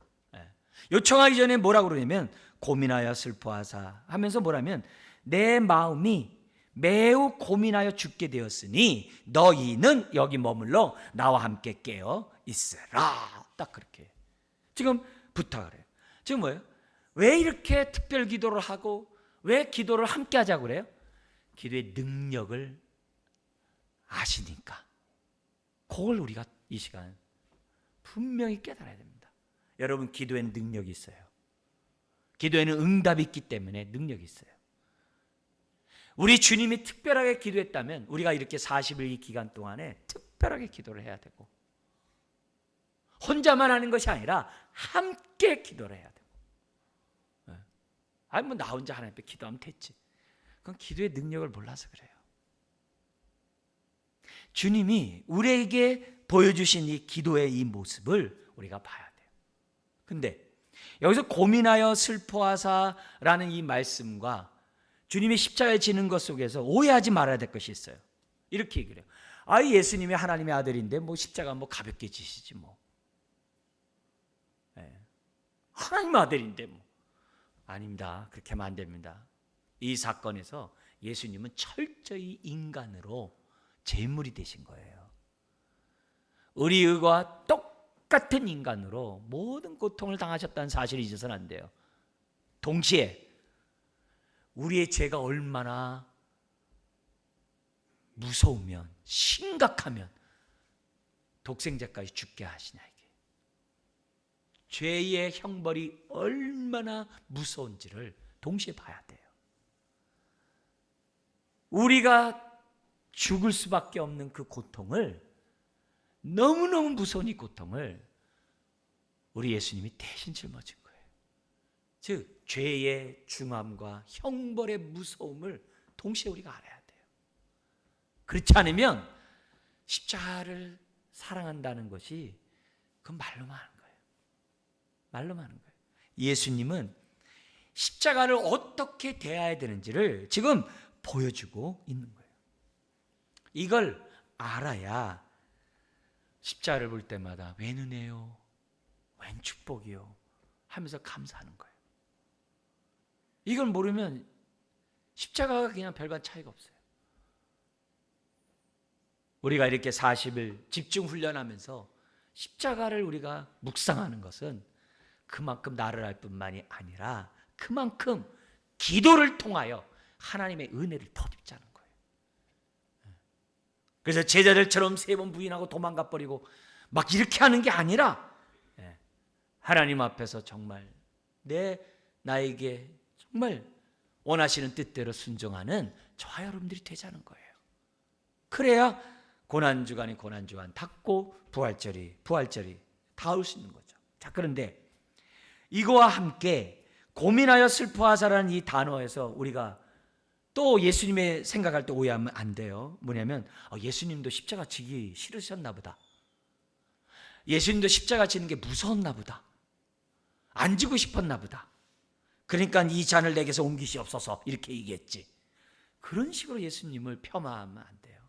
요청하기 전에 뭐라고 그러냐면 고민하여 슬퍼하사 하면서 뭐라면 내 마음이 매우 고민하여 죽게 되었으니 너희는 여기 머물러 나와 함께 깨어 있으라. 딱 그렇게 지금 부탁을 해요. 지금 뭐예요? 왜 이렇게 특별 기도를 하고 왜 기도를 함께 하자고 그래요? 기도의 능력을 아시니까. 그걸 우리가 이 시간 분명히 깨달아야 됩니다. 여러분, 기도에는 능력이 있어요. 기도에는 응답이 있기 때문에 능력이 있어요. 우리 주님이 특별하게 기도했다면 우리가 이렇게 40일 이 기간 동안에 특별하게 기도를 해야 되고, 혼자만 하는 것이 아니라 함께 기도를 해야 되고. 아니 나 혼자 하나님 앞에 기도하면 됐지. 그건 기도의 능력을 몰라서 그래요. 주님이 우리에게 보여주신 이 기도의 이 모습을 우리가 봐야 돼요. 근데 여기서 고민하여 슬퍼하사라는 이 말씀과 주님이 십자가에 지는 것 속에서 오해하지 말아야 될 것이 있어요. 이렇게 얘기를 해요. 예수님이 하나님의 아들인데 십자가 가볍게 지시지 뭐. 하나님의 아들인데 아닙니다. 그렇게 하면 안 됩니다. 이 사건에서 예수님은 철저히 인간으로 제물이 되신 거예요. 우리와 똑같은 인간으로 모든 고통을 당하셨다는 사실을 잊어서는 안 돼요. 동시에 우리의 죄가 얼마나 무서우면, 심각하면 독생자까지 죽게 하시냐, 이게. 죄의 형벌이 얼마나 무서운지를 동시에 봐야 돼요. 우리가 죽을 수밖에 없는 그 고통을, 너무너무 무서운 이 고통을 우리 예수님이 대신 짊어진 거예요. 즉 죄의 중함과 형벌의 무서움을 동시에 우리가 알아야 돼요. 그렇지 않으면 십자가를 사랑한다는 것이 그건 말로만 하는 거예요. 말로만 하는 거예요. 예수님은 십자가를 어떻게 대해야 되는지를 지금 보여주고 있는 거예요. 이걸 알아야 십자가를 볼 때마다 웬 은혜요, 웬 축복이요 하면서 감사하는 거예요. 이걸 모르면 십자가가 그냥 별반 차이가 없어요. 우리가 이렇게 40일 집중 훈련하면서 십자가를 우리가 묵상하는 것은 그만큼 나를 알 뿐만이 아니라 그만큼 기도를 통하여 하나님의 은혜를 덧입자는 거예요. 그래서 제자들처럼 3번 부인하고 도망가 버리고 막 이렇게 하는 게 아니라 하나님 앞에서 정말 나에게 정말 원하시는 뜻대로 순종하는 저와 여러분들이 되자는 거예요. 그래야 고난주간이 고난주간 닿고 부활절이 닿을 수 있는 거죠. 자, 그런데 이거와 함께 고민하여 슬퍼하사라는 이 단어에서 우리가 또 예수님의 생각할 때 오해하면 안 돼요. 뭐냐면 예수님도 십자가 지기 싫으셨나 보다. 예수님도 십자가 지는 게 무서웠나 보다. 안 지고 싶었나 보다. 그러니까 이 잔을 내게서 옮기시옵소서 이렇게 얘기했지. 그런 식으로 예수님을 폄하하면 안 돼요.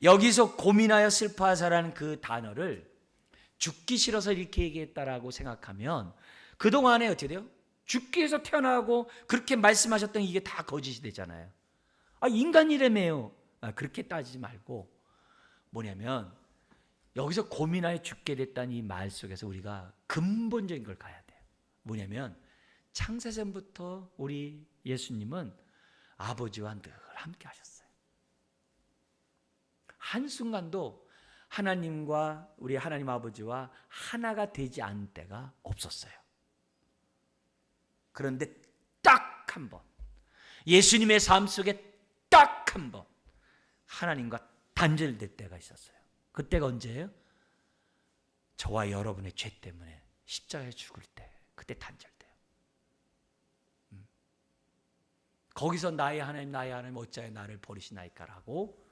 여기서 고민하여 슬퍼하사라는 그 단어를 죽기 싫어서 이렇게 얘기했다라고 생각하면 그동안에 어떻게 돼요? 죽기 위해서 태어나고 그렇게 말씀하셨던 이게 다 거짓이 되잖아요. 인간이라며요. 그렇게 따지지 말고 뭐냐면 여기서 고민하여 죽게 됐다는 이 말 속에서 우리가 근본적인 걸 가야 돼요. 뭐냐면 창세전부터 우리 예수님은 아버지와 늘 함께 하셨어요. 한순간도 하나님과 우리 하나님 아버지와 하나가 되지 않은 때가 없었어요. 그런데 딱 한 번, 예수님의 삶 속에 딱 한 번 하나님과 단절될 때가 있었어요. 그때가 언제예요? 저와 여러분의 죄 때문에 십자가에 죽을 때, 그때 단절돼요. 거기서 나의 하나님 어찌하여 나를 버리시나이까라고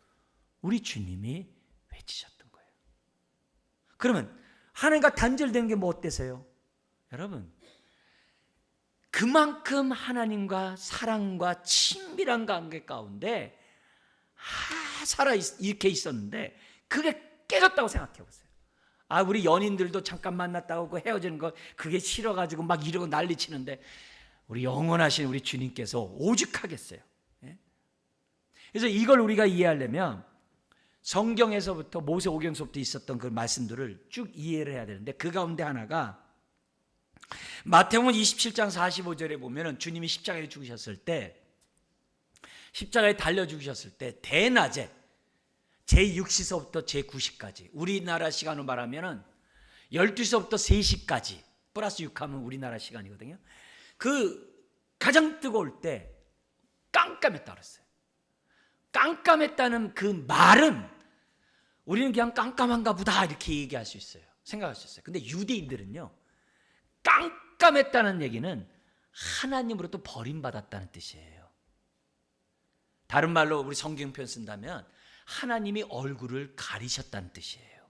우리 주님이 외치셨던 거예요. 그러면 하나님과 단절된 게 뭐 어때서요? 여러분, 그만큼 하나님과 사랑과 친밀한 관계 가운데 이렇게 있었는데 그게 깨졌다고 생각해 보세요. 우리 연인들도 잠깐 만났다고 헤어지는 거 그게 싫어가지고 막 이러고 난리 치는데 우리 영원하신 우리 주님께서 오죽하겠어요. 그래서 이걸 우리가 이해하려면 성경에서부터 모세오경서부터 있었던 그 말씀들을 쭉 이해를 해야 되는데 그 가운데 하나가 마태복음 27장 45절에 보면은 주님이 십자가에 죽으셨을 때, 십자가에 달려 죽으셨을 때 대낮에 제6시서부터 제9시까지 우리나라 시간으로 말하면은 12시서부터 3시까지 플러스 6하면 우리나라 시간이거든요. 그 가장 뜨거울 때 깜깜했다 그랬어요. 깜깜했다는 그 말은 우리는 그냥 깜깜한가 보다 이렇게 얘기할 수 있어요. 생각할 수 있어요. 근데 유대인들은요, 깜깜했다는 얘기는 하나님으로부터 버림받았다는 뜻이에요. 다른 말로 우리 성경편 쓴다면 하나님이 얼굴을 가리셨다는 뜻이에요.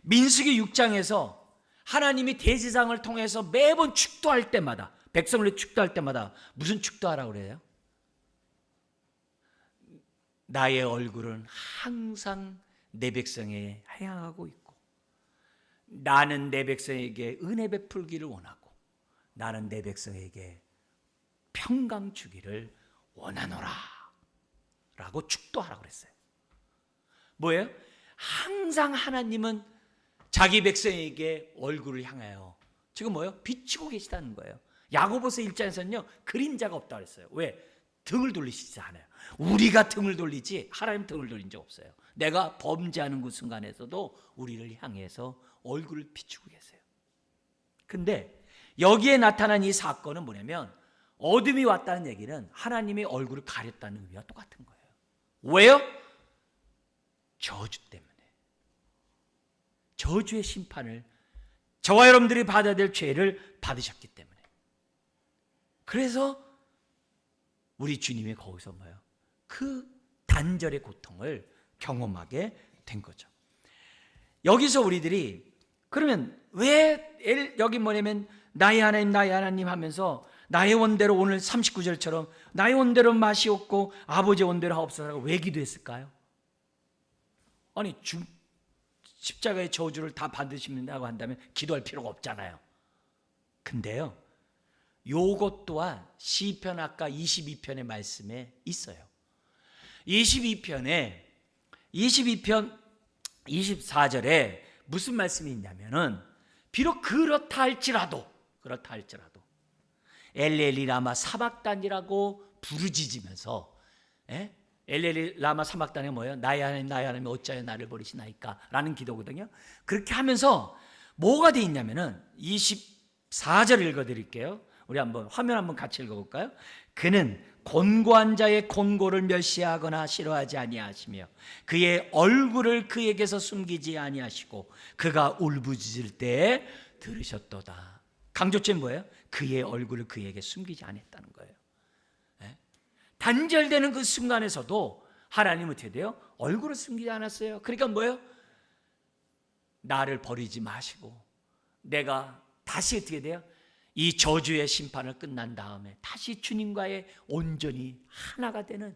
민수기 6장에서 하나님이 대제사장을 통해서 매번 축도할 때마다, 백성을 축도할 때마다 무슨 축도하라고 그래요? 나의 얼굴은 항상 내 백성에 향하고 있고 나는 내 백성에게 은혜 베풀기를 원하고 나는 내 백성에게 평강 주기를 원하노라 라고 축도하라고 그랬어요. 뭐예요? 항상 하나님은 자기 백성에게 얼굴을 향하여 지금 뭐예요? 비추고 계시다는 거예요. 야고보서 1장에서는요 그림자가 없다고 그랬어요. 왜? 등을 돌리시지 않아요. 우리가 등을 돌리지 하나님 등을 돌린 적 없어요. 내가 범죄하는 그 순간에서도 우리를 향해서 얼굴을 비추고 계세요. 근데 여기에 나타난 이 사건은 뭐냐면 어둠이 왔다는 얘기는 하나님의 얼굴을 가렸다는 의미와 똑같은 거예요. 왜요? 저주 때문에. 저주의 심판을 저와 여러분들이 받아야 될 죄를 받으셨기 때문에. 그래서 우리 주님이 거기서 뭐예요? 그 단절의 고통을 경험하게 된 거죠. 여기서 우리들이 그러면 왜 여기 뭐냐면 나의 하나님 하면서 나의 원대로 오늘 39절처럼 나의 원대로 맛이 없고 아버지의 원대로 하옵소서라고 왜 기도했을까요? 아니 십자가의 저주를 다 받으신다고 한다면 기도할 필요가 없잖아요. 근데요 요것 또한 시편 아까 22편의 말씀에 있어요. 22편 24절에 무슨 말씀이 있냐면은 비록 그렇다 할지라도 엘레리 라마 사박단이라고 부르짖으면서 엘레리 라마 사박단이 뭐예요? 나의 하나님 어찌하여 나를 버리시나이까 라는 기도거든요. 그렇게 하면서 뭐가 돼 있냐면은 24절 읽어드릴게요. 우리 한번 화면 한번 같이 읽어볼까요? 그는 곤고한 자의 곤고를 멸시하거나 싫어하지 아니하시며 그의 얼굴을 그에게서 숨기지 아니하시고 그가 울부짖을 때에 들으셨도다. 강조점이 뭐예요? 그의 얼굴을 그에게 숨기지 않았다는 거예요. 단절되는 그 순간에서도 하나님은 어떻게 돼요? 얼굴을 숨기지 않았어요. 그러니까 뭐예요? 나를 버리지 마시고 내가 다시 어떻게 돼요? 이 저주의 심판을 끝난 다음에 다시 주님과의 온전히 하나가 되는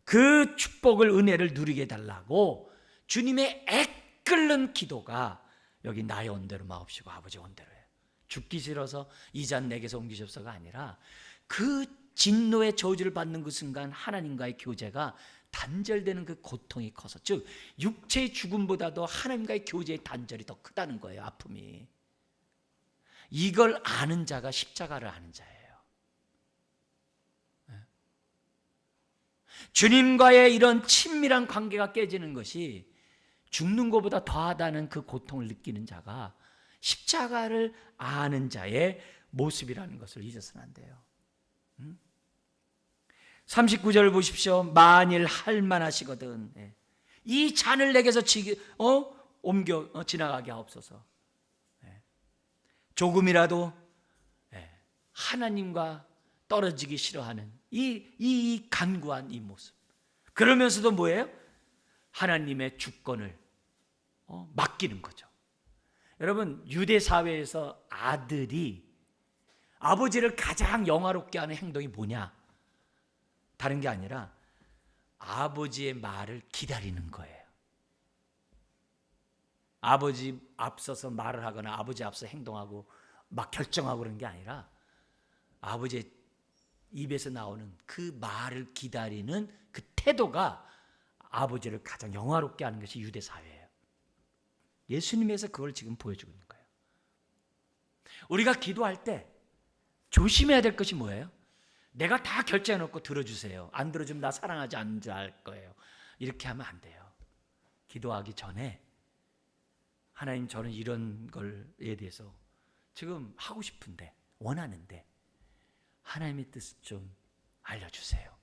그 축복을 은혜를 누리게 해달라고 주님의 애끓는 기도가 여기 나의 원대로 마옵시고 아버지 원대로 해요. 죽기 싫어서 이 잔 내게서 옮기셨어가 아니라 그 진노의 저주를 받는 그 순간 하나님과의 교제가 단절되는 그 고통이 커서, 즉 육체의 죽음보다도 하나님과의 교제의 단절이 더 크다는 거예요. 아픔이. 이걸 아는 자가 십자가를 아는 자예요. 주님과의 이런 친밀한 관계가 깨지는 것이 죽는 것보다 더하다는 그 고통을 느끼는 자가 십자가를 아는 자의 모습이라는 것을 잊어서는 안 돼요. 39절을 보십시오. 만일 할만하시거든 이 잔을 내게서 옮겨 지나가게 하옵소서. 조금이라도 하나님과 떨어지기 싫어하는 이 간구한 이 모습. 그러면서도 뭐예요? 하나님의 주권을 맡기는 거죠. 여러분, 유대 사회에서 아들이 아버지를 가장 영화롭게 하는 행동이 뭐냐? 다른 게 아니라 아버지의 말을 기다리는 거예요. 아버지 앞서서 말을 하거나 아버지 앞서 행동하고 막 결정하고 그런 게 아니라 아버지의 입에서 나오는 그 말을 기다리는 그 태도가 아버지를 가장 영화롭게 하는 것이 유대 사회예요. 예수님에서 그걸 지금 보여주고 있는 거예요. 우리가 기도할 때 조심해야 될 것이 뭐예요? 내가 다 결정해놓고 들어주세요. 안 들어주면 나 사랑하지 않는 줄 알 거예요. 이렇게 하면 안 돼요. 기도하기 전에 하나님, 저는 이런 걸에 대해서 지금 하고 싶은데, 원하는데 하나님의 뜻을 좀 알려주세요.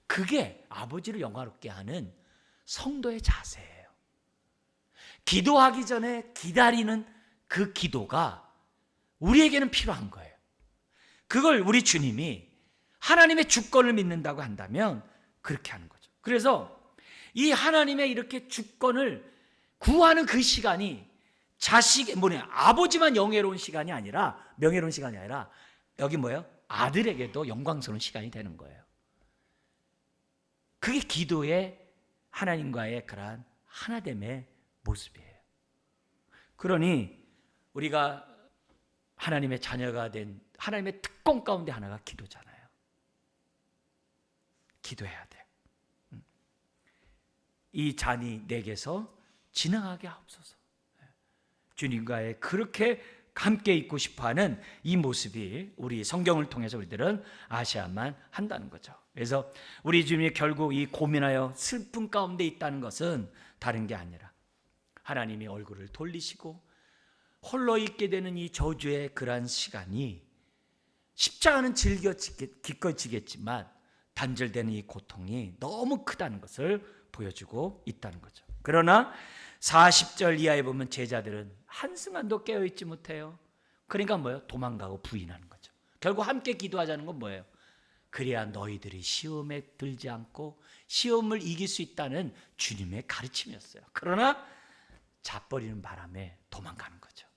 그게 아버지를 영화롭게 하는 성도의 자세예요. 기도하기 전에 기다리는 그 기도가 우리에게는 필요한 거예요. 그걸 우리 주님이 하나님의 주권을 믿는다고 한다면 그렇게 하는 거죠. 그래서 이 하나님의 이렇게 주권을 구하는 그 시간이 아버지만 명예로운 시간이 아니라 여기 뭐예요? 아들에게도 영광스러운 시간이 되는 거예요. 그게 기도의 하나님과의 그러한 하나됨의 모습이에요. 그러니 우리가 하나님의 자녀가 된 하나님의 특권 가운데 하나가 기도잖아요. 기도해야 돼요. 이 잔이 내게서 지나가게 하옵소서. 주님과의 그렇게 함께 있고 싶어하는 이 모습이 우리 성경을 통해서 우리들은 아셔야만 한다는 거죠. 그래서 우리 주님이 결국 이 고민하여 슬픔 가운데 있다는 것은 다른 게 아니라 하나님이 얼굴을 돌리시고 홀로 있게 되는 이 저주의 그러한 시간이, 십자가는 기꺼이 지겠지만 단절되는 이 고통이 너무 크다는 것을 보여주고 있다는 거죠. 그러나 40절 이하에 보면 제자들은 한순간도 깨어있지 못해요. 그러니까 뭐예요? 도망가고 부인하는 거죠. 결국 함께 기도하자는 건 뭐예요? 그래야 너희들이 시험에 들지 않고 시험을 이길 수 있다는 주님의 가르침이었어요. 그러나 자버리는 바람에 도망가는 거죠.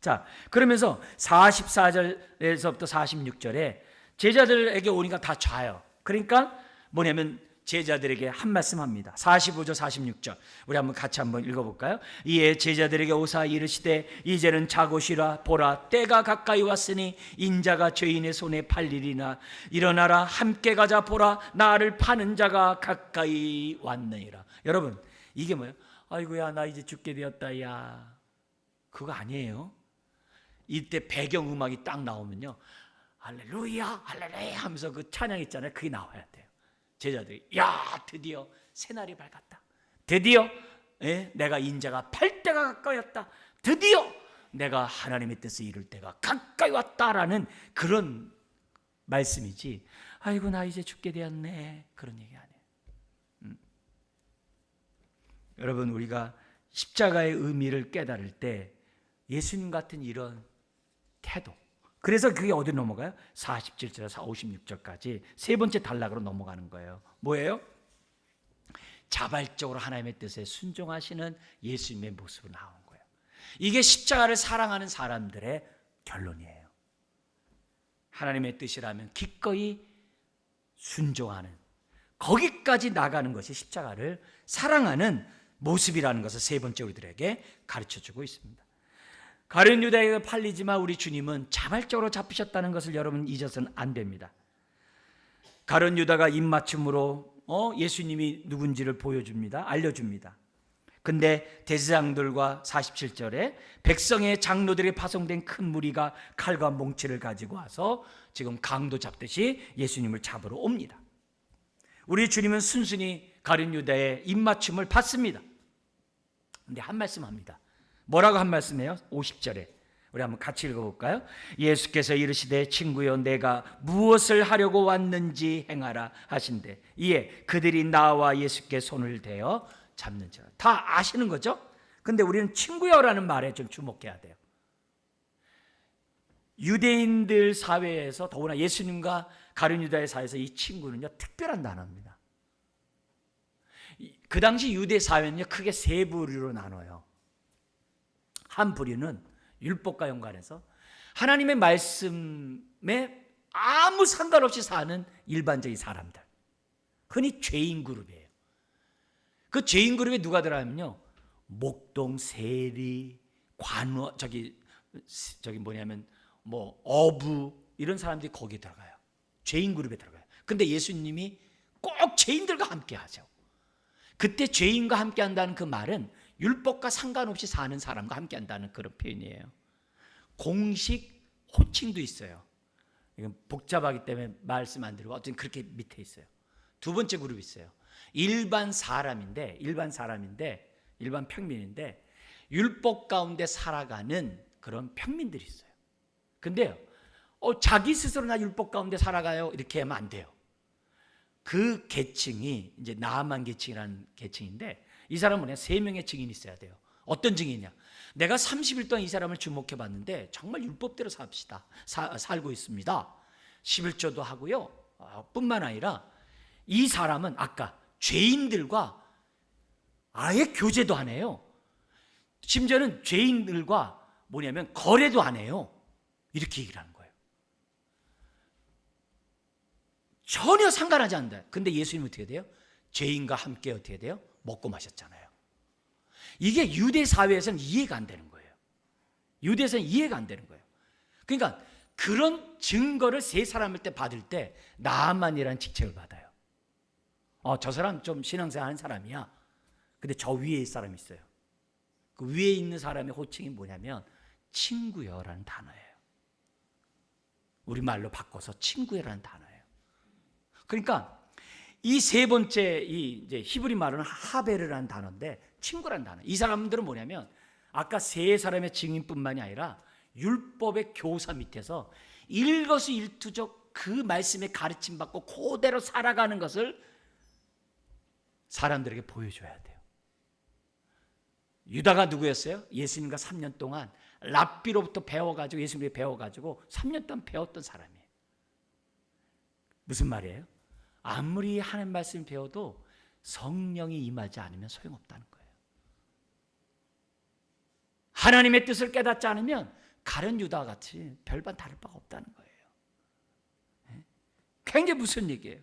자, 그러면서 44절에서부터 46절에 제자들에게 오니까 다 좌요. 그러니까 뭐냐면 제자들에게 한 말씀 합니다. 45절 46절 우리 같이 한번 읽어볼까요? 이에 제자들에게 오사 이르시되 이제는 자고 쉬라. 보라, 때가 가까이 왔으니 인자가 죄인의 손에 팔리리나. 일어나라, 함께 가자. 보라, 나를 파는 자가 가까이 왔느니라. 여러분, 이게 뭐예요? 아이고야, 나 이제 죽게 되었다. 야, 그거 아니에요. 이때 배경음악이 딱 나오면요, 할렐루야 할렐루야 하면서 그 찬양 있잖아요. 그게 나와야 돼요. 제자들이, 야, 드디어 새날이 밝았다. 드디어 내가 인자가 팔 때가 가까이 왔다. 드디어 내가 하나님의 뜻을 이룰 때가 가까이 왔다라는 그런 말씀이지, 아이고 나 이제 죽게 되었네, 그런 얘기 아니에요. 여러분, 우리가 십자가의 의미를 깨달을 때 예수님 같은 이런 태도, 그래서 그게 어디 넘어가요? 47절에서 56절까지 세 번째 단락으로 넘어가는 거예요. 뭐예요? 자발적으로 하나님의 뜻에 순종하시는 예수님의 모습으로 나온 거예요. 이게 십자가를 사랑하는 사람들의 결론이에요. 하나님의 뜻이라면 기꺼이 순종하는, 거기까지 나가는 것이 십자가를 사랑하는 모습이라는 것을 세 번째 우리들에게 가르쳐주고 있습니다. 가룟 유다에게 팔리지만 우리 주님은 자발적으로 잡히셨다는 것을 여러분 잊어서는 안 됩니다. 가룟 유다가 입맞춤으로 예수님이 누군지를 보여줍니다. 알려줍니다. 근데 대제사장들과 47절에 백성의 장로들이 파송된 큰 무리가 칼과 몽치를 가지고 와서 지금 강도 잡듯이 예수님을 잡으러 옵니다. 우리 주님은 순순히 가룟 유다의 입맞춤을 받습니다. 근데 한 말씀 합니다. 뭐라고 한 말씀해요? 50절에 우리 한번 같이 읽어볼까요? 예수께서 이르시되 친구여 내가 무엇을 하려고 왔는지 행하라 하신대 이에 그들이 나와 예수께 손을 대어 잡는지라. 다 아시는 거죠? 근데 우리는 친구여라는 말에 좀 주목해야 돼요. 유대인들 사회에서 더구나 예수님과 가룟 유다의 사회에서 이 친구는요 특별한 단어입니다. 그 당시 유대 사회는요 크게 세 부류로 나눠요. 한 부류는 율법과 연관해서 하나님의 말씀에 아무 상관없이 사는 일반적인 사람들, 흔히 죄인 그룹이에요. 그 죄인 그룹에 누가 들어가면요 목동, 세리, 관원, 뭐냐면 어부 이런 사람들이 거기에 들어가요. 죄인 그룹에 들어가요. 근데 예수님이 꼭 죄인들과 함께 하죠. 그때 죄인과 함께 한다는 그 말은 율법과 상관없이 사는 사람과 함께 한다는 그런 표현이에요. 공식 호칭도 있어요. 이건 복잡하기 때문에 말씀 안 드리고 어쨌든 그렇게 밑에 있어요. 두 번째 그룹이 있어요. 일반 평민인데 율법 가운데 살아가는 그런 평민들이 있어요. 근데요, 자기 스스로 나 율법 가운데 살아가요 이렇게 하면 안 돼요. 그 계층이 이제 나아만 계층이라는 계층인데 이 사람은 그냥 3명의 증인이 있어야 돼요. 어떤 증인이냐? 내가 30일 동안 이 사람을 주목해 봤는데 정말 율법대로 살고 있습니다. 11조도 하고요. 뿐만 아니라 이 사람은 아까 죄인들과 아예 교제도 안 해요. 심지어는 죄인들과 거래도 안 해요. 이렇게 얘기를 하는 거예요. 전혀 상관하지 않는다. 근데 예수님은 어떻게 돼요? 죄인과 함께 어떻게 돼요? 먹고 마셨잖아요. 이게 유대 사회에서는 이해가 안 되는 거예요. 유대에서는 이해가 안 되는 거예요. 그러니까 그런 증거를 세 사람일 때 받을 때 나아만이라는 직책을 받아요. 저 사람 좀 신앙생활 하는 사람이야. 근데 저 위에 있는 사람이 있어요. 그 위에 있는 사람의 호칭이 뭐냐면 친구여라는 단어예요. 우리말로 바꿔서 친구여라는 단어예요. 그러니까 이 세 번째 이제 히브리 말은 하베르라는 단어인데 친구라는 단어. 이 사람들은 뭐냐면 아까 세 사람의 증인뿐만이 아니라 율법의 교사 밑에서 일거수일투족 그 말씀에 가르침 받고 그대로 살아가는 것을 사람들에게 보여줘야 돼요. 유다가 누구였어요? 예수님과 3년 동안 랍비로부터 배워가지고 예수님이 배워가지고 3년 동안 배웠던 사람이에요. 무슨 말이에요? 아무리 하나님 말씀 배워도 성령이 임하지 않으면 소용없다는 거예요. 하나님의 뜻을 깨닫지 않으면 가룟 유다와 같이 별반 다를 바가 없다는 거예요. 굉장히 무슨 얘기예요.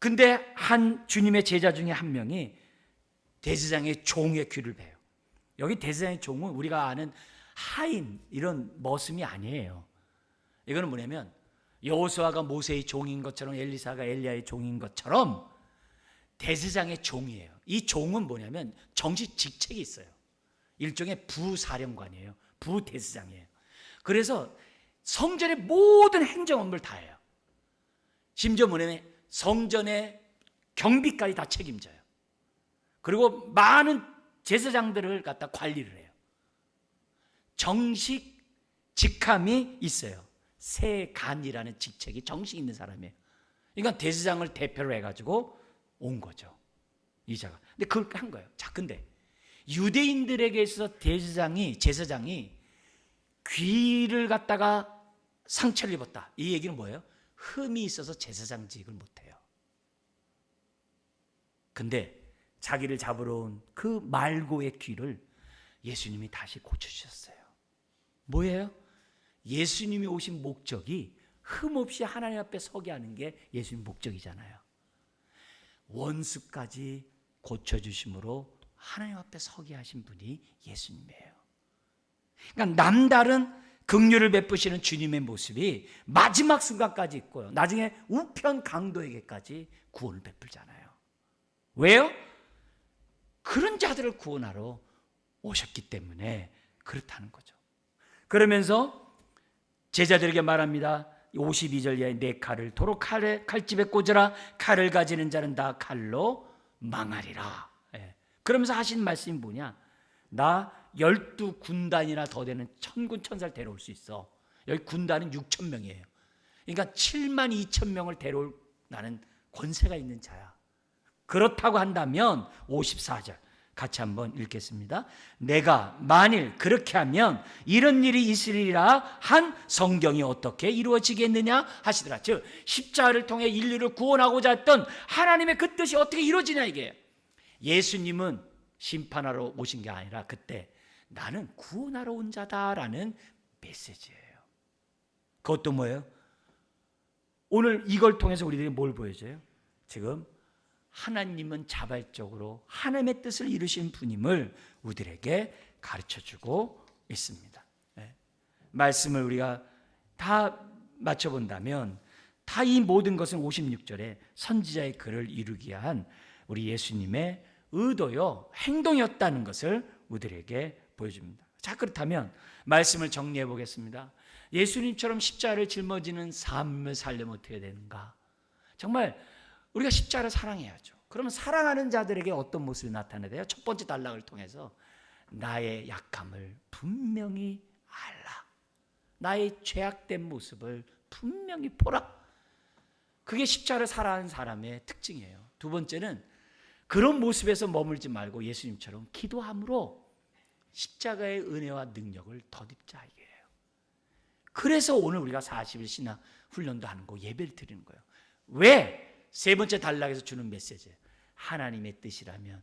근데 한 주님의 제자 중에 한 명이 대제사장의 종의 귀를 베요. 여기 대제사장의 종은 우리가 아는 하인 이런 머슴이 아니에요. 이거는 뭐냐면 여호수아가 모세의 종인 것처럼 엘리사가 엘리야의 종인 것처럼 대제사장의 종이에요. 이 종은 뭐냐면 정식 직책이 있어요. 일종의 부사령관이에요. 부대제사장이에요. 그래서 성전의 모든 행정 업무를 다 해요. 심지어 뭐냐면 성전의 경비까지 다 책임져요. 그리고 많은 제사장들을 갖다 관리를 해요. 정식 직함이 있어요. 세간이라는 직책이 정식 있는 사람이에요. 그러니까 대제사장을 대표로 해가지고 온 거죠. 이자가. 근데 그걸 한 거예요. 자, 근데 유대인들에게 있어서 제사장이 귀를 갖다가 상처를 입었다. 이 얘기는 뭐예요? 흠이 있어서 제사장직을 못해요. 근데 자기를 잡으러 온 그 말고의 귀를 예수님이 다시 고쳐주셨어요. 뭐예요? 예수님이 오신 목적이 흠없이 하나님 앞에 서게 하는 게 예수님 목적이잖아요. 원수까지 고쳐주심으로 하나님 앞에 서게 하신 분이 예수님이에요. 그러니까 남다른 긍휼을 베푸시는 주님의 모습이 마지막 순간까지 있고요. 나중에 우편 강도에게까지 구원을 베풀잖아요. 왜요? 그런 자들을 구원하러 오셨기 때문에 그렇다는 거죠. 그러면서 제자들에게 말합니다. 52절 이하에 내 칼을 도로 칼집에 꽂으라. 칼을 가지는 자는 다 칼로 망하리라. 그러면서 하신 말씀이 뭐냐? 나 12군단이나 더 되는 천군 천사를 데려올 수 있어. 여기 군단은 6,000명이에요. 그러니까 72,000명을 데려올 나는 권세가 있는 자야. 그렇다고 한다면 54절 같이 한번 읽겠습니다. 내가 만일 그렇게 하면 이런 일이 있으리라 한 성경이 어떻게 이루어지겠느냐 하시더라. 즉 십자가를 통해 인류를 구원하고자 했던 하나님의 그 뜻이 어떻게 이루어지냐 이게. 예수님은 심판하러 오신 게 아니라 그때 나는 구원하러 온 자다라는 메시지예요. 그것도 뭐예요? 오늘 이걸 통해서 우리들이 뭘 보여줘요? 지금 하나님은 자발적으로 하나님의 뜻을 이루신 분임을 우리들에게 가르쳐주고 있습니다. 말씀을 우리가 다 맞춰본다면 다 이 모든 것은 56절에 선지자의 글을 이루기 위한 우리 예수님의 의도요 행동이었다는 것을 우리들에게 보여줍니다. 자, 그렇다면 말씀을 정리해 보겠습니다. 예수님처럼 십자가를 짊어지는 삶을 살려면 어떻게 되는가? 정말 우리가 십자가를 사랑해야죠. 그러면 사랑하는 자들에게 어떤 모습이 나타나야 돼요? 첫 번째 단락을 통해서 나의 약함을 분명히 알라. 나의 죄악된 모습을 분명히 보라. 그게 십자가를 사랑하는 사람의 특징이에요. 두 번째는 그런 모습에서 머물지 말고 예수님처럼 기도함으로 십자가의 은혜와 능력을 덧입자 이게요. 그래서 오늘 우리가 40일 신앙 훈련도 하는 거, 예배를 드리는 거예요. 왜? 세 번째 단락에서 주는 메시지예요. 하나님의 뜻이라면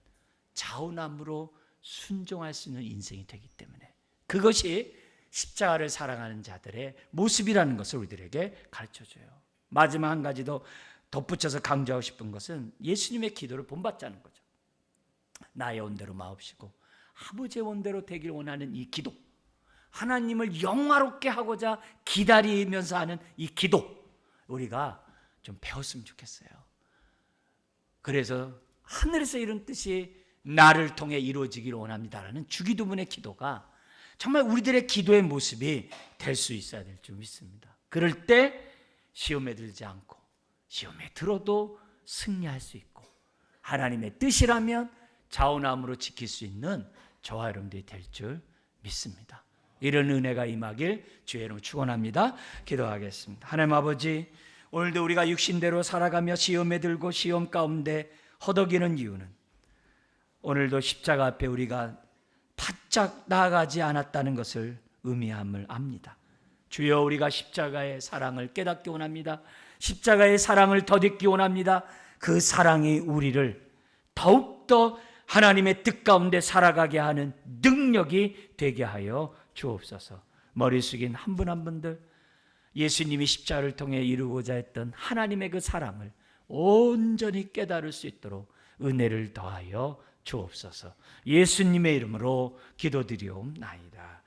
자원함으로 순종할 수 있는 인생이 되기 때문에 그것이 십자가를 사랑하는 자들의 모습이라는 것을 우리들에게 가르쳐줘요. 마지막 한 가지 더 덧붙여서 강조하고 싶은 것은 예수님의 기도를 본받자는 거죠. 나의 원대로 마옵시고 아버지의 원대로 되길 원하는 이 기도, 하나님을 영화롭게 하고자 기다리면서 하는 이 기도, 우리가 좀 배웠으면 좋겠어요. 그래서 하늘에서 이런 뜻이 나를 통해 이루어지기를 원합니다라는 주기도문의 기도가 정말 우리들의 기도의 모습이 될 수 있어야 될 줄 믿습니다. 그럴 때 시험에 들지 않고 시험에 들어도 승리할 수 있고 하나님의 뜻이라면 자원함으로 지킬 수 있는 저와 여러분들이 될 줄 믿습니다. 이런 은혜가 임하길 주의 이름으로 축원합니다. 기도하겠습니다. 하나님 아버지, 오늘도 우리가 육신대로 살아가며 시험에 들고 시험 가운데 허덕이는 이유는 오늘도 십자가 앞에 우리가 바짝 나아가지 않았다는 것을 의미함을 압니다. 주여, 우리가 십자가의 사랑을 깨닫기 원합니다. 십자가의 사랑을 덧입기 원합니다. 그 사랑이 우리를 더욱더 하나님의 뜻 가운데 살아가게 하는 능력이 되게 하여 주옵소서. 머리 숙인 한 분 한 분들, 예수님이 십자가를 통해 이루고자 했던 하나님의 그 사랑을 온전히 깨달을 수 있도록 은혜를 더하여 주옵소서. 예수님의 이름으로 기도드리옵나이다.